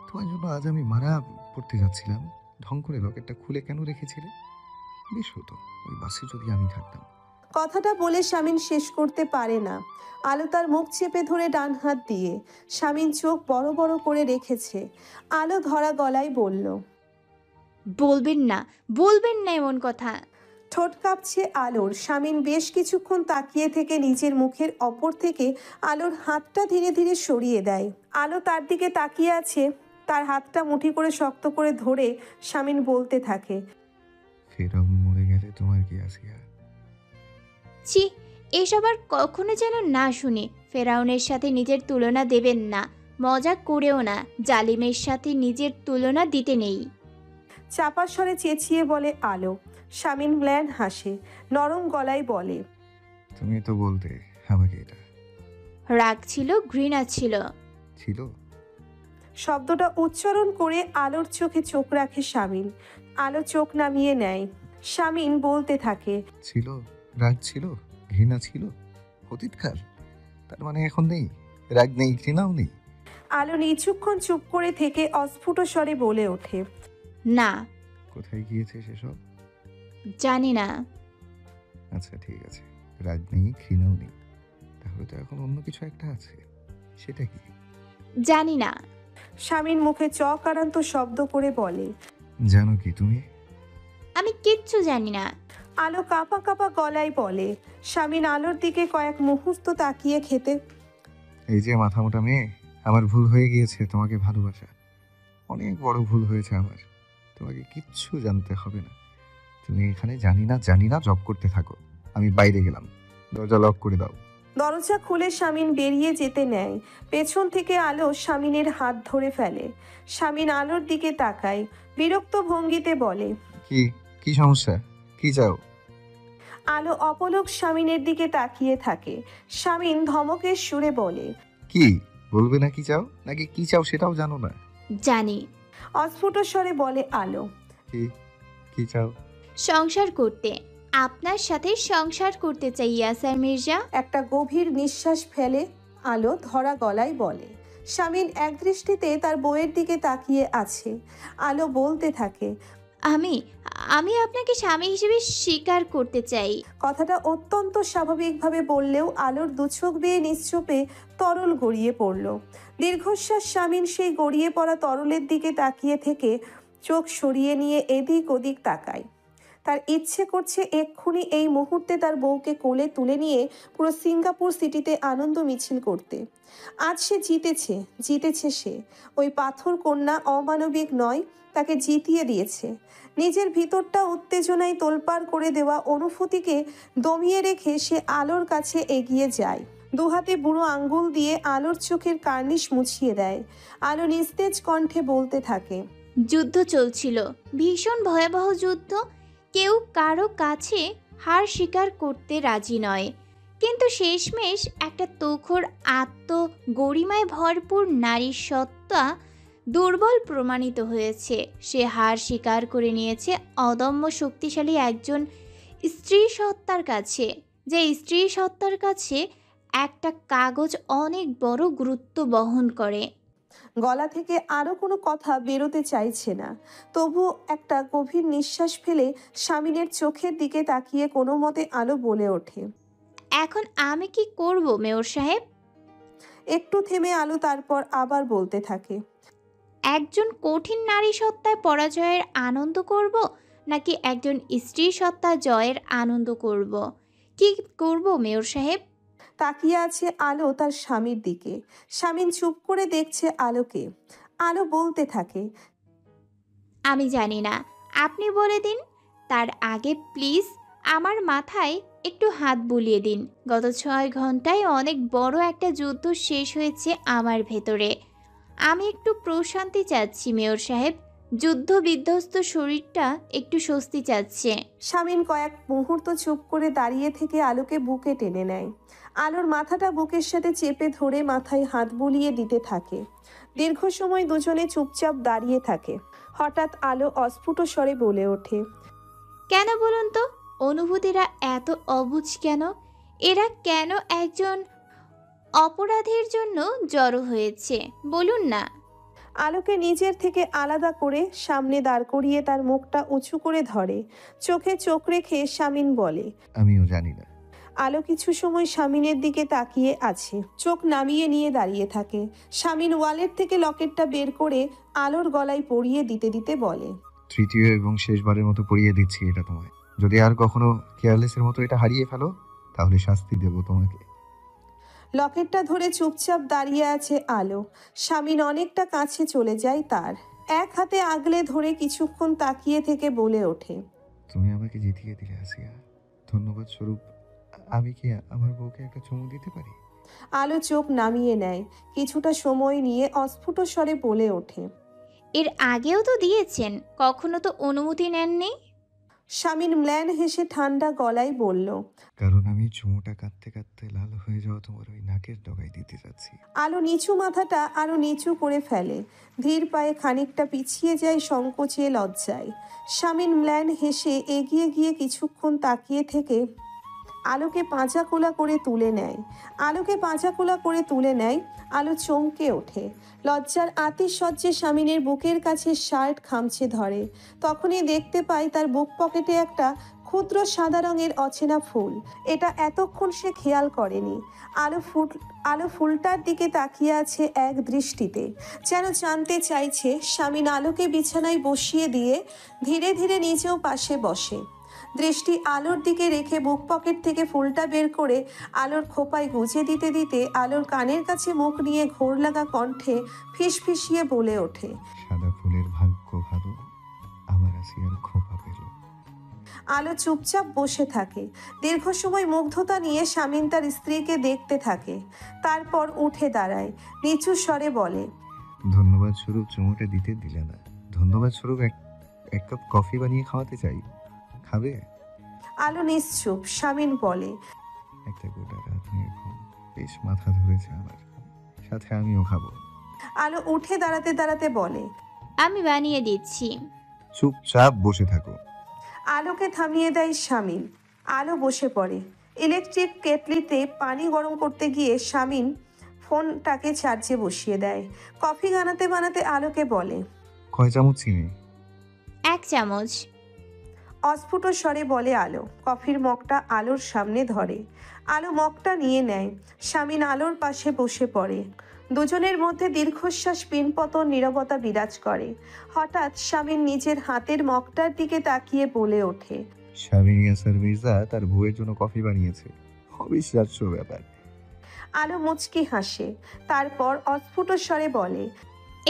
তোমার জন্য আজ আমি মারা পড়তে যাচ্ছিলাম। ঢং করে লকেটটা খুলে কেন রেখেছিলে? বেশ হতো ওই বাসে যদি আমি থাকতাম। কথাটা বলে শামিন শেষ করতে পারে না। আলো তার মুখ চেপে ধরে ডান হাত দিয়ে। শামিন চোখ বড় বড় করে রেখেছে। আলো ধরা গলায় বলল, বলবেন না এমন কথা। ঠোঁট কাঁপছে আলোর। শামিন বেশ কিছুক্ষণ তাকিয়ে থেকে নিজের মুখের অপর থেকে আলোর হাতটা ধীরে ধীরে সরিয়ে দেয়। আলো তার দিকে তাকিয়ে আছে। তার হাতটা মুঠি করে শক্ত করে ধরে শামিন বলতে থাকে, ফেরাউন মরে গেলে তোমার কি আসিয়া? ছি, এসব আর কখনো যেন না শুনি। ফেরাউনের সাথে নিজের তুলনা দেবেন না, মজা করেও না। জালিমের সাথে নিজের তুলনা দিতে নেই। চাপা স্বরে চেঁচিয়ে বলে আলো। শামিন ম্ল্যান হাসে, নরম গলায় বলে, তুমি তো বলতে আমাকে এটা। রাগ ছিল, ঘৃণা ছিল। ছিল? শব্দটা উচ্চারণ করে আলোর চোখে চোখ রাখে শামিন। আলো চোখ নামিয়ে নেয়। শামিন বলতে থাকে, ছিল, রাগ ছিল, ঘৃণা ছিল, অতীতকাল। তার মানে এখন নেই, রাগ নেই, ঘৃণাও নেই। আলো কিছুক্ষণ চুপ করে থেকে অস্ফুট স্বরে বলে ওঠে, না। কোথায় গিয়েছে সেসব? জানি না। আচ্ছা ঠিক আছে, রাগ নেই, ঘৃণাও নেই, তাহলে তো এখন অন্য কিছু একটা আছে। সেটা কি? জানি না। শামিন মুখে চকারান্ত শব্দ করে বলে, জানো কি তুমি? আমি কিচ্ছু জানি না। আলো কাঁপা কাঁপা গলায় বলে। শামিন আলোর দিকে কয়েক মুহূর্ত তাকিয়ে খেতে। এই যে মাথা মোটা মেয়ে, আমার ভুল হয়ে গিয়েছে তোমাকে ভালোবাসা। অনেক বড় ভুল হয়েছে আমার। তোমাকে কিচ্ছু জানতে হবে না। তুমি এখানে জানি না জব করতে থাকো। আমি বাইরে গেলাম, দরজা লক করে দাও। দরজা খুলে শামিন বেরিয়ে যেতে নেয়। পেছন থেকে আলো শামিনের হাত ধরে ফেলে। শামিন আলোর দিকে তাকায়, বিরক্ত ভঙ্গিতে বলে, কি কি সমস্যা, কি চাও? আলো অপলক শামিনের দিকে তাকিয়ে থাকে। শামিন ধমকের সুরে বলে, কি বলবে না? কি চাও, নাকি কি চাও সেটাও জানো না? জানি। অস্ফুট স্বরে বলে আলো। কি কি চাও? সংসার করতে। আপনার সাথে সংসার করতে চাই ইয়াসার মির্জা। একটা গভীর নিঃশ্বাস ফেলে আলো ধরা গলায় বলে। শামিন একদৃষ্টিতে তার বউয়ের দিকে তাকিয়ে আছে। আলো বলতে থাকে, আমি আমি আপনাকে স্বামী হিসেবে স্বীকার করতে চাই। কথাটা অত্যন্ত স্বাভাবিকভাবে বললেও আলোর দুচোখ বেয়ে নিশ্চুপে তরল গড়িয়ে পড়ল। দীর্ঘশ্বাস শামিন সেই গড়িয়ে পড়া তরলের দিকে তাকিয়ে থেকে চোখ সরিয়ে নিয়ে এদিক ওদিক তাকায়। তার ইচ্ছে করছে এক্ষুনি এই মুহূর্তে তার বউকে কোলে তুলে নিয়ে পুরো সিঙ্গাপুর সিটিতে আনন্দ মিছিল করতে। আজ সে জিতেছে সে। ওই পাথর কন্যা অমানবিক নয়, তাকে জিতিয়ে দিয়েছে। নিজের ভিতরটা উত্তেজনায় তোলপাড় করে দেওয়া অনুভূতিকে দমিয়ে রেখে সে আলোর কাছে এগিয়ে যায়। দুহাতে বুড়ো আঙ্গুল দিয়ে আলোর চোখের কার্নিশ মুছিয়ে দেয়। আলো নিস্তেজ কণ্ঠে বলতে থাকে, যুদ্ধ চলছিল, ভীষণ ভয়াবহ যুদ্ধ। কেউ কারো কাছে হার স্বীকার করতে রাজি নয়, কিন্তু শেষমেশ একটা তুখোড় আত্মগরিমায় ভরপুর নারীর সত্তা দুর্বল প্রমাণিত হয়েছে। সে হার স্বীকার করে নিয়েছে অদম্য শক্তিশালী একজন স্ত্রী সত্তার কাছে, যে স্ত্রী সত্তার কাছে একটা কাগজ অনেক বড় গুরুত্ব বহন করে। গলা থেকে আরো কোনো কথা বেরোতে চাইছে না, তবু একটা গভীর নিঃশ্বাস ফেলে শামিনের চোখের দিকে তাকিয়ে কোনো মতে আলো বলে ওঠে, এখন আমি কি করব মেয়র সাহেব? একটু থেমে আলো তারপর আবার বলতে থাকে, একজন কঠিন নারী সত্তায় পরাজয়ের আনন্দ করব, নাকি একজন স্ত্রী সত্তা জয়ের আনন্দ করব? কি করব মেয়র সাহেব? তাকিয়ে আছে আলো তার স্বামীর দিকে। শামিন চুপ করে দেখছে আলোকে। আলো বলতে থাকে, আমি জানি না, আপনি বলে দিন। তার আগে প্লিজ আমার মাথায় একটু হাত বুলিয়ে দিন। গত 6 ঘন্টায় অনেক বড় একটা যুদ্ধ শেষ হয়েছে আমার ভেতরে। আমি একটু প্রশান্তি চাচ্ছি মেয়র সাহেব। যুদ্ধ বিধ্বস্ত শরীরটা একটু স্বস্তি চাচ্ছে। শামিন কয়েক মুহূর্ত চুপ করে দাঁড়িয়ে থেকে আলোকে বুকে টেনে নেয়। আলোর মাথাটা বুকের সাথে চেপে ধরে মাথায় হাত বুলিয়ে দিতে থাকে। দীর্ঘ সময় দুজনে চুপচাপ দাঁড়িয়ে থাকে। হঠাৎ আলো অস্ফুট স্বরে বলে ওঠে, কেন বলুন তো, অনুভূতিরা এত অবুঝ কেন? এরা কেন একজন অপরাধীর জন্য জড়ো হয়েছে বলুন না? আলোকে নিজের থেকে আলাদা করে সামনে দাঁড় করিয়ে তার মুখটা উঁচু করে ধরে। চোখে চোখ রেখে শামিন বলে, আমিও জানি না। আলো কিছু সময় শামিনের দিকে তাকিয়ে আছে, চোখ নামিয়ে নিয়ে দাঁড়িয়ে থাকে। শামিন ওয়ালেট থেকে লকেটটা বের করে আলোর গলায় পরিয়ে দিতে দিতে বলে, তৃতীয় এবং শেষবারের মতো পরিয়ে দিচ্ছি এটা তোমায়। যদি আর কখনো কেয়ারলেসের মতো এটা হারিয়ে ফেলো, তাহলে শাস্তি দেব তোমাকে। লকেটটা ধরে চুপচাপ দাঁড়িয়ে আছে আলো। শামিন অনেকটা কাছে চলে যায় তার। এক হাতে আগলে ধরে কিছুক্ষণ তাকিয়ে থেকে বলে ওঠে, তুমি আমাকে জিতিয়ে দিলে আসিয়া। ধন্যবাদ স্বরূপ আমি কি আমার বউকে একটা চুমু দিতে পারি? আলো চোখ নামিয়ে নেয়, কিছুটা সময় নিয়ে অস্ফুট স্বরে বলে ওঠে। এর আগেও তো দিয়েছেন, কখনো তো অনুমতি নেননি। শামিন ম্লান হেসে ঠান্ডা গলায় বলল। কারণ আমি চুমুটা কাঁদতে কাঁদতে লাল হয়ে যাওয়া তোমার ওই নাকের ডগায় দিতে যাচ্ছি। আলো নিচু মাথাটা আরো নিচু করে ফেলে, ধীর পায়ে খানিকটা পিছিয়ে যায় সংকোচে লজ্জায়। শামিন ম্লান হেসে এগিয়ে গিয়ে কিছুক্ষণ তাকিয়ে থেকে আলোকে পাঁজাকোলা করে তুলে নেয়। আলো চমকে ওঠে, লজ্জার আতিশয্যে স্বামীনের বুকের কাছে শার্ট খামচে ধরে। তখনই দেখতে পাই তার বুক পকেটে একটা ক্ষুদ্র সাদা রঙের অচেনা ফুল। এটা এতক্ষণ সে খেয়াল করেনি। আলো ফুলটার দিকে তাকিয়ে আছে এক দৃষ্টিতে, যেন জানতে চাইছে। স্বামীন আলোকে বিছানায় বসিয়ে দিয়ে ধীরে ধীরে নিজেও পাশে বসে। দৃষ্টি আলোর দিকে রেখে বুক পকেট থেকে ফুলটা বের করে আলোর খোপায় গুজে দিতে দিতে আলোর কানের কাছে মুখ নিয়ে ঘোর লাগা কণ্ঠে ফিসফিসিয়ে বলে ওঠে। সাদা ফুলের ভাগ্য ভালো, আমার আসিয়ার খোপা পেল। আলো চুপচাপ বসে থাকে। দীর্ঘ সময় মুগ্ধতা নিয়ে স্বামীন তার স্ত্রীকে দেখতে থাকে, তারপর উঠে দাঁড়ায়, নিচু স্বরে বলে। ধন্যবাদ স্বরূপ চুমুটা দিতে দিলে না। ধন্যবাদ স্বরূপ এক কাপ কফি বানিয়ে খাওয়াতে চাই, খাবে? আলো নিশ্চুপ। স্বামীন বলে। একটা গোটা রাত নিয়ে ঘুম, বেশ মাথা ধরেছে আমার, সাথে আমিও খাবো। আলো উঠে দাঁড়াতে দাঁড়াতে বলে। আমি বানিয়ে দিচ্ছি। চুপচাপ বসে থাকো। আলোকে থামিয়ে দেয় স্বামীন। আলো বসে পড়ে। ইলেকট্রিক কেটলিতে পানি গরম করতে গিয়ে স্বামীন ফোনটাকে চার্জে বসিয়ে দেয়। কফি বানাতে বানাতে আলোকে বলে। কয় চামচ চিনি? 1 চামচ। অস্ফুট স্বরে বলে আলো। কফির মগটা আলোর সামনে ধরে। আলো মগটা নিয়ে নেয়। স্বামীন আলোর পাশে বসে পড়ে। দুজনের মধ্যে দীর্ঘশ্বাস, পিনপতন, নীরবতা বিরাজ করে। হঠাৎ স্বামীন নিজের হাতের মগটার দিকে তাকিয়ে বলে ওঠে। স্বামী ইয়াসার মির্জা তার বউয়ের জন্য কফি বানিয়েছে, অবিশ্বাস্য ব্যাপার। আলো মুচকি হাসে, তারপর অস্ফুট স্বরে বলে।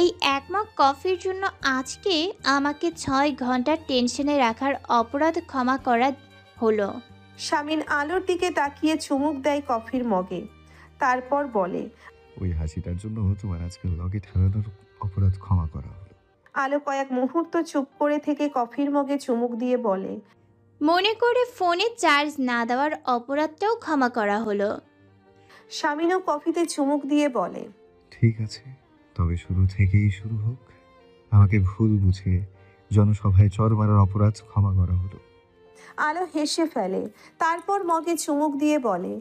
এই 1 মগ কফির জন্য আজকে আমাকে 6 ঘন্টা টেনশনে রাখার অপরাধ ক্ষমা করা হলো। স্বামীন আলোর দিকে তাকিয়ে চুমুক দেয় কফির মগে, তারপর বলে। ওই হাসিটার জন্য তোমার আজকে লগে ঠেলানোর অপরাধ ক্ষমা করা হলো। আলো কয়েক মুহূর্ত চুপ করে থেকে কফির মগে চুমুক দিয়ে বলে। মনে করে ফোনে চার্জ না দেওয়ার অপরাধটাও ক্ষমা করা হলো। স্বামীনও কফিতে চুমুক দিয়ে বলে। ঠিক আছে, তবে শুরু থেকেই শুরু হোক। আমাকে ভুল বুঝে জনসভায় চর মারার অপরাধ ক্ষমা করা হলো। আলো হেসে ফেলে, তারপর মগে চুমুক দিয়ে বলে।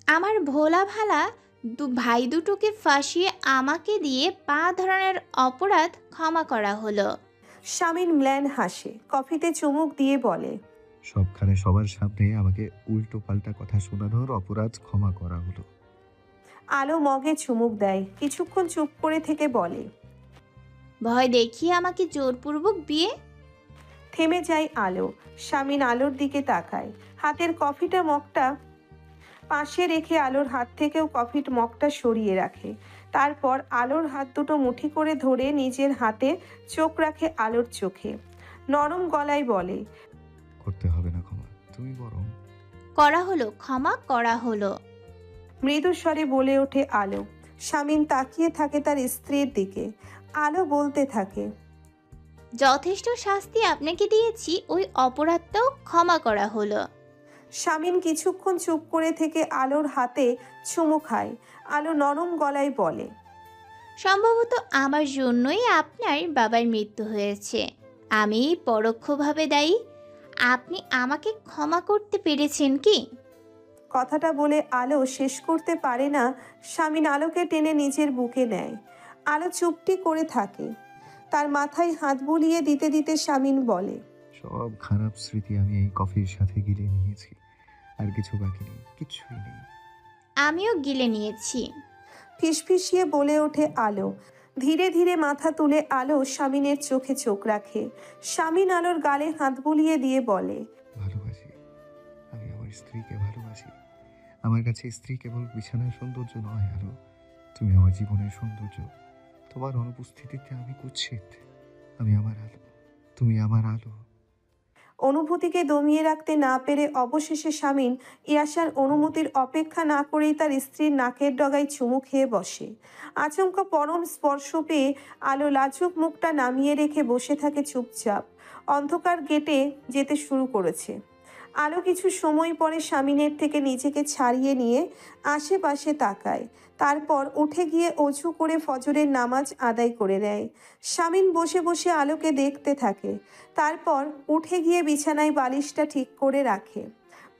আমার ভোলা ভালা ভাই দুটোকে ফাঁসিয়ে আমাকে দিয়ে পা ধরনের অপরাধ ক্ষমা করা হলো। স্বামীন ম্লান হাসে, কফিতে চুমুক দিয়ে বলে। সবখানে সবার সামনে আমাকে উল্টো পাল্টা কথা শোনানোর অপরাধ ক্ষমা করা হলো। আলো মগে চুমুক দেয়, কিছুক্ষণ চুপ করে থেকে বলে। ভয় দেখিয়ে আমাকে জোরপূর্বক বিয়ে। থেমে যায় আলো। স্বামীন আলোর দিকে তাকায়, হাতের কফিটা মগটা পাশে রেখে আলোর হাত থেকেও কফির মগটা সরিয়ে রাখে। তারপর আলোর হাত দুটো মুঠি করে ধরে নিজের হাতে চোখ রাখে আলোর চোখে। নরম গলায় বলে। করতে হবে না ক্ষমা, তুমি বরং। করা হলো, ক্ষমা করা হলো। মৃদু স্বরে বলে ওঠে আলো। স্বামীন তাকিয়ে থাকে তার স্ত্রীর দিকে। আলো বলতে থাকে। যথেষ্ট শাস্তি আপনাকে দিয়েছি, ওই অপরাধটাও ক্ষমা করা হলো। স্বামীন কিছুক্ষণ চুপ করে থেকে আলোর হাতে চুমু খায়। আলো নরম গলায় বলে। সম্ভবত আমার জন্যই আপনার বাবার মৃত্যু হয়েছে। আমি পরোক্ষভাবে দায়ী। আপনি আমাকে ক্ষমা করতে পেরেছেন কি? কথাটা বলে আলো শেষ করতে পারে না। স্বামীন আলোকে টেনে নিজের বুকে নেয়। আলো চুপটি করে থাকে, তার মাথায় হাত বুলিয়ে দিতে দিতে স্বামীন বলে। সব খারাপ স্মৃতি আমি এই কফির সাথে গিলে নিয়েছি, আর কিছু বাকি নেই, কিছুই নেই। আমিও গিলে নিয়েছি। ফিসফিসিয়ে বলে ওঠে আলো। ধীরে ধীরে মাথা তুলে আলো স্বামীনের চোখে চোখ রাখে। স্বামীন আলোর গালে হাত বুলিয়ে দিয়ে বলে। ভালোবাসি, আমি আমার স্ত্রীকে ভালোবাসি। আমার কাছে স্ত্রী কেবল বিছানার সৌন্দর্য নয় আলো, তুমি আমার জীবনের সৌন্দর্য। তোমার অনুপস্থিতিতে আমি কুৎসিত। আমি আমার আলো, তুমি আমার আলো। অনুভূতিকে দমিয়ে রাখতে না পেরে অবশেষে শামীম ইয়াসার অনুমতির অপেক্ষা না করেই তার স্ত্রীর নাকের ডগায় চুমু খেয়ে বসে। আচমকা পরম স্পর্শ পেয়ে আলো লাজুক মুখটা নামিয়ে রেখে বসে থাকে চুপচাপ। অন্ধকার গেটে যেতে শুরু করেছে। আলো কিছু সময় পরে শামীমের থেকে নিজেকে ছাড়িয়ে নিয়ে আশেপাশে তাকায়। তারপর উঠে গিয়ে অজু করে ফজরের নামাজ আদায় করে নেয়। শামীম বসে বসে আলোকে দেখতে থাকে। তারপর উঠে গিয়ে বিছানায় বালিশটা ঠিক করে রাখে।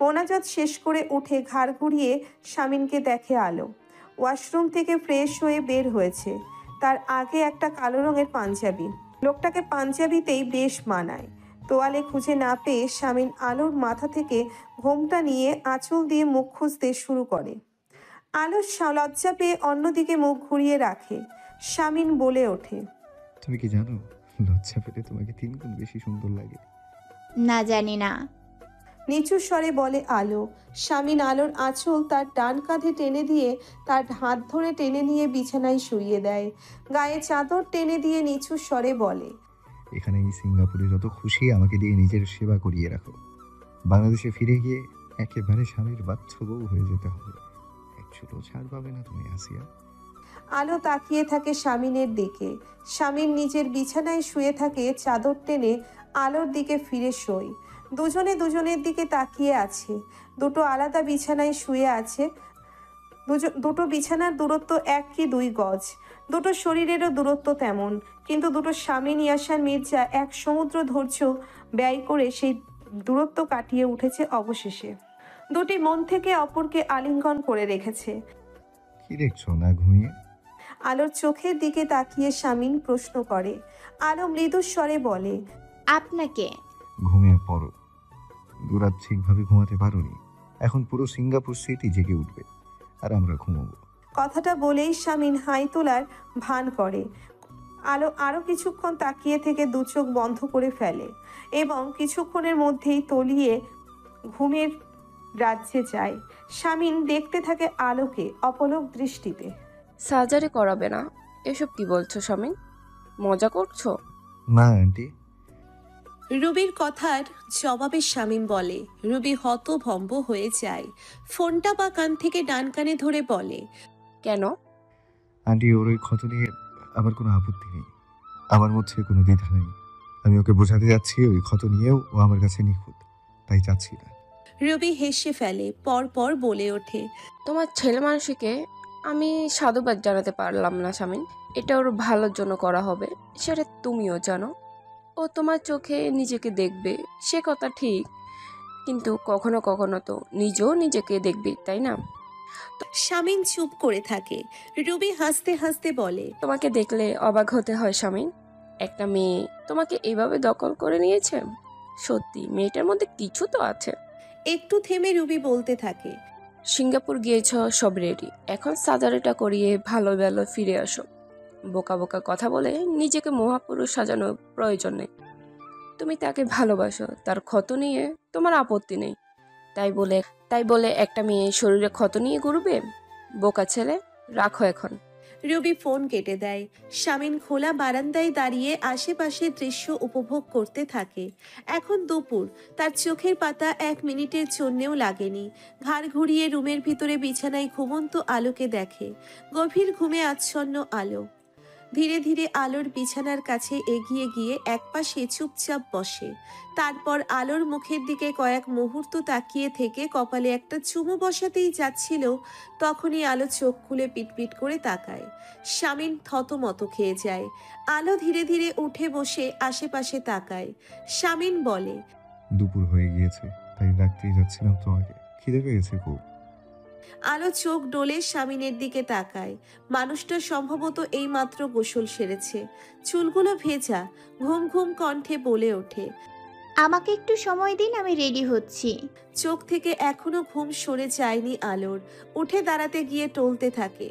মোনাজাত শেষ করে উঠে ঘাড় ঘুরিয়ে শামীমকে দেখে আলো। ওয়াশরুম থেকে ফ্রেশ হয়ে বের হয়েছে। তার আগে একটা কালো রঙের পাঞ্জাবি। লোকটাকে পাঞ্জাবিতেই বেশ মানায়। তোয়ালে খুঁজে না পেয়ে শামীম আলোর মাথা থেকে ঘোমটা নিয়ে আঁচল দিয়ে মুখ খুঁজতে শুরু করে। আলো লজ্জা পেয়ে অন্যদিকে মুখ ঘুরিয়ে রাখে। শামীম বলে ওঠে, তুমি কি জানো লজ্জা পেলে তোমাকে 3 গুণ বেশি সুন্দর লাগে? না, জানি না। নিচু স্বরে বলে আলো। শামীম আলোর আঁচল তার ডান কাঁধে টেনে দিয়ে তার হাত ধরে টেনে নিয়ে বিছানায় শুইয়ে দেয়। গায়ে চাদর টেনে দিয়ে নিচু স্বরে বলে, এখানে এই সিঙ্গাপুরে যত খুশি আমাকে দিয়ে নিজের সেবা করিয়ে রাখো। বাংলাদেশে ফিরে গিয়ে একেবারে স্বামীর বাচ্চ বউ হয়ে যেতে হবে। এক চুলো ছাড় পাবে না তুমি আসিয়া। আলো তাকিয়ে থাকে শামীমের দিকে। শামীম নিজের বিছানায় শুয়ে থাকে, চাদর টেনে আলোর দিকে ফিরে শোয়। দুজনে দুজনের দিকে তাকিয়ে আছে। দুটো আলাদা বিছানায় শুয়ে আছে। দুটো বিছানার দূরত্ব 1 কি 2 গজ। দুটো শরীরেরও দূরত্ব তেমন। কিন্তু দুটো শামীম ইয়াসার মির্জা এক সমুদ্র ধৈর্য ব্যয় করে সেই দূরত্ব কাটিয়ে উঠেছে অবশেষে। দুটি মন থেকে অপরকে আলিঙ্গন করে রেখেছে। কি দেখছো না ঘুমিয়ে? আলোর চোখের দিকে তাকিয়ে শামীম প্রশ্ন করে। আলো মৃদু স্বরে বলে, আপনাকে। ঘুমিয়ে পড়ো। দুরাত ঠিকভাবে ঘুমাতে পারোনি। এখন পুরো সিঙ্গাপুর সিটি জেগে উঠবে আর আমরা ঘুমাবো। কথাটা বলেই শামীম হাই তোলার ভান করে। আলো আরো কিছুক্ষণ তাকিয়ে থেকে দু চোখ বন্ধ করে ফেলে এবং কিছুক্ষণের মধ্যেই তলিয়ে ঘুমের রাজ্যে যায়। শামীম দেখতে থাকে আলোকে অপলক দৃষ্টিতে। সার্জারি করাবে না? এসব কি বলছো শামীম? মজা করছো? না আন্টি। রুবির কথার জবাবে শামীম বলে। রুবি হতভম্ব হয়ে যায়। ফোনটা বা কান থেকে ডান কানে ধরে বলে, কেন? আন্টি, ওর ওই ক্ষত নিয়ে আমার কোনো আপত্তি নেই। আমার মধ্যে কোনো দ্বিধা নেই। আমি ওকে বোঝাতে যাচ্ছি ওই ক্ষত নিয়েও ও আমার কাছে নিখুঁত, তাই চাচ্ছি না। রুবি হেসে ফেলে, পরপর বলে ওঠে, তোমার ছেলে মানুষকে আমি সাধুবাদ জানাতে পারলাম না শামীম। এটা ওর ভালোর জন্য করা হবে, সেটা তুমিও জানো। ও তোমার চোখে নিজেকে দেখবে, সে কথা ঠিক, কিন্তু কখনো কখনো তো নিজেও নিজেকে দেখবে, তাই না? শামীম চুপ করে থাকে। রুবি হাসতে হাসতে বলে, তোমাকে দেখলে অবাক হতে হয় শামীম। একটা মেয়ে তোমাকে এইভাবে দখল করে নিয়েছে। সত্যি মেয়েটার মধ্যে কিছু তো আছে। একটু থেমে রুবি বলতে থাকে, সিঙ্গাপুর গিয়েছ, সব রেডি, এখন সার্জারিটা করিয়ে ভালো ভালো ফিরে আসো। বোকা বোকা কথা বলে নিজেকে মহাপুরুষ সাজানোর প্রয়োজন নেই। তুমি তাকে ভালোবাসো, তার ক্ষত নিয়ে তোমার আপত্তি নেই। তাই বলে একটা মেয়ে শরীরে ক্ষত নিয়ে ঘুরবে? বোকা ছেলে, রাখো এখন। রুবি ফোন কেটে দেয়। শামীম খোলা বারান্দায় দাঁড়িয়ে আশেপাশের দৃশ্য উপভোগ করতে থাকে। এখন দুপুর। তার চোখের পাতা 1 মিনিটের জন্যেও লাগেনি। ঘাড় ঘুরিয়ে রুমের ভিতরে বিছানায় ঘুমন্ত আলোকে দেখে। গভীর ঘুমে আচ্ছন্ন আলো। ধীরে ধীরে আলোর বিছানার কাছে এগিয়ে গিয়ে একপাশে চুপচাপ বসে। তারপর আলোর মুখের দিকে কয়েক মুহূর্ত তাকিয়ে থেকে কপালে একটা চুমু বসাতেই যাচ্ছিল, তখনই আলো চোখ খুলে পিটপিট করে তাকায়। শামীম থতমত খেয়ে যায়। আলো ধীরে ধীরে উঠে বসে আশেপাশে তাকায়। শামীম বলে, দুপুর হয়ে গিয়েছে, তাই ডাকতেই যাচ্ছিলাম তোমাকে। খিদে পেয়েছে খুব। আলো চোখ ডোলে শামীমের দিকে তাকায়। মানুষটা সম্ভবত এইমাত্র গোসল সেরেছে। চুলগুলো ভেজা। ঘুম ঘুম কণ্ঠে বলে ওঠে, আমাকে একটু সময় দিন, আমি রেডি হচ্ছি। চোখ থেকে এখনো ঘুম সরে যায়নি আলোর। উঠে দাঁড়াতে গিয়ে টলতে থাকে।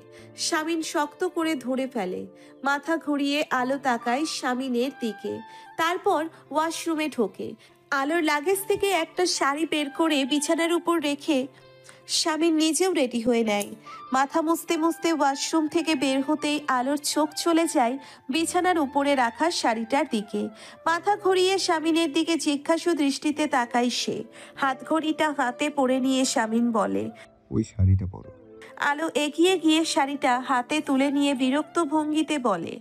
শামীম শক্ত করে ধরে ফেলে। মাথা ঘুরিয়ে আলো তাকায় শামীমের দিকে। তারপর ওয়াশরুমে ঢোকে। আলোর লাগেজ থেকে একটা শাড়ি বের করে বিছানার উপর রেখে শামিন নিজেও রেডি হয়ে নেয়। মাথা মুছতে মুছতে ওয়াশরুম থেকে বের হতেই আলোর চোখ চলে যায় বিছানার উপরে রাখা শাড়িটার দিকে। মাথা ঘুরিয়ে শামিনের দিকে জিজ্ঞাসু দৃষ্টিতে তাকায় সে। হাত ঘড়িটা হাতে পরে নিয়ে শামিন বলে, ওই শাড়িটা পরো। আলো এগিয়ে গিয়ে শাড়িটা হাতে তুলে নিয়ে বিরক্ত ভঙ্গিতে বলে,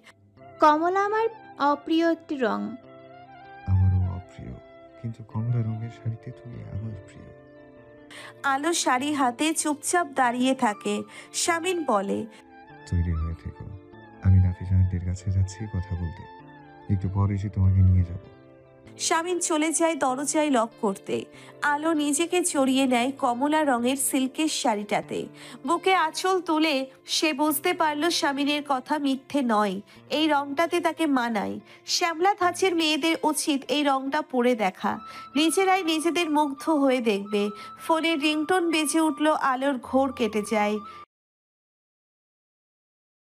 কমলা আমার অপ্রিয় একটি রং। আমারও অপ্রিয়, কিন্তু কমলা রঙের শাড়িতে তুমি আমার প্রিয়। আলো শাড়ি হাতে চুপচাপ দাঁড়িয়ে থাকে। শামিন বলে, তৈরি হয়ে থেকো, আমি নাফিসা আন্টির কাছে যাচ্ছি কথা বলতে, একটু পর এসে তোমাকে নিয়ে যাব। শামিন চলে যায় দরজায় লক করতে। আলো নিজেকে জড়িয়ে নেয় কমলা রঙের সিল্কের শাড়িটাতে। বুকে আঁচল তুলে সে বুঝতে পারল শামিনের কথা মিথ্যে নয়, এই রংটাতে তাকে মানায়। শ্যামলা ধাঁচের মেয়েদের উচিত এই রংটা পরে দেখা, নিজেরাই নিজেদের মুগ্ধ হয়ে দেখবে। ফোনের রিংটোন বেজে উঠল, আলোর ঘোর কেটে যায়।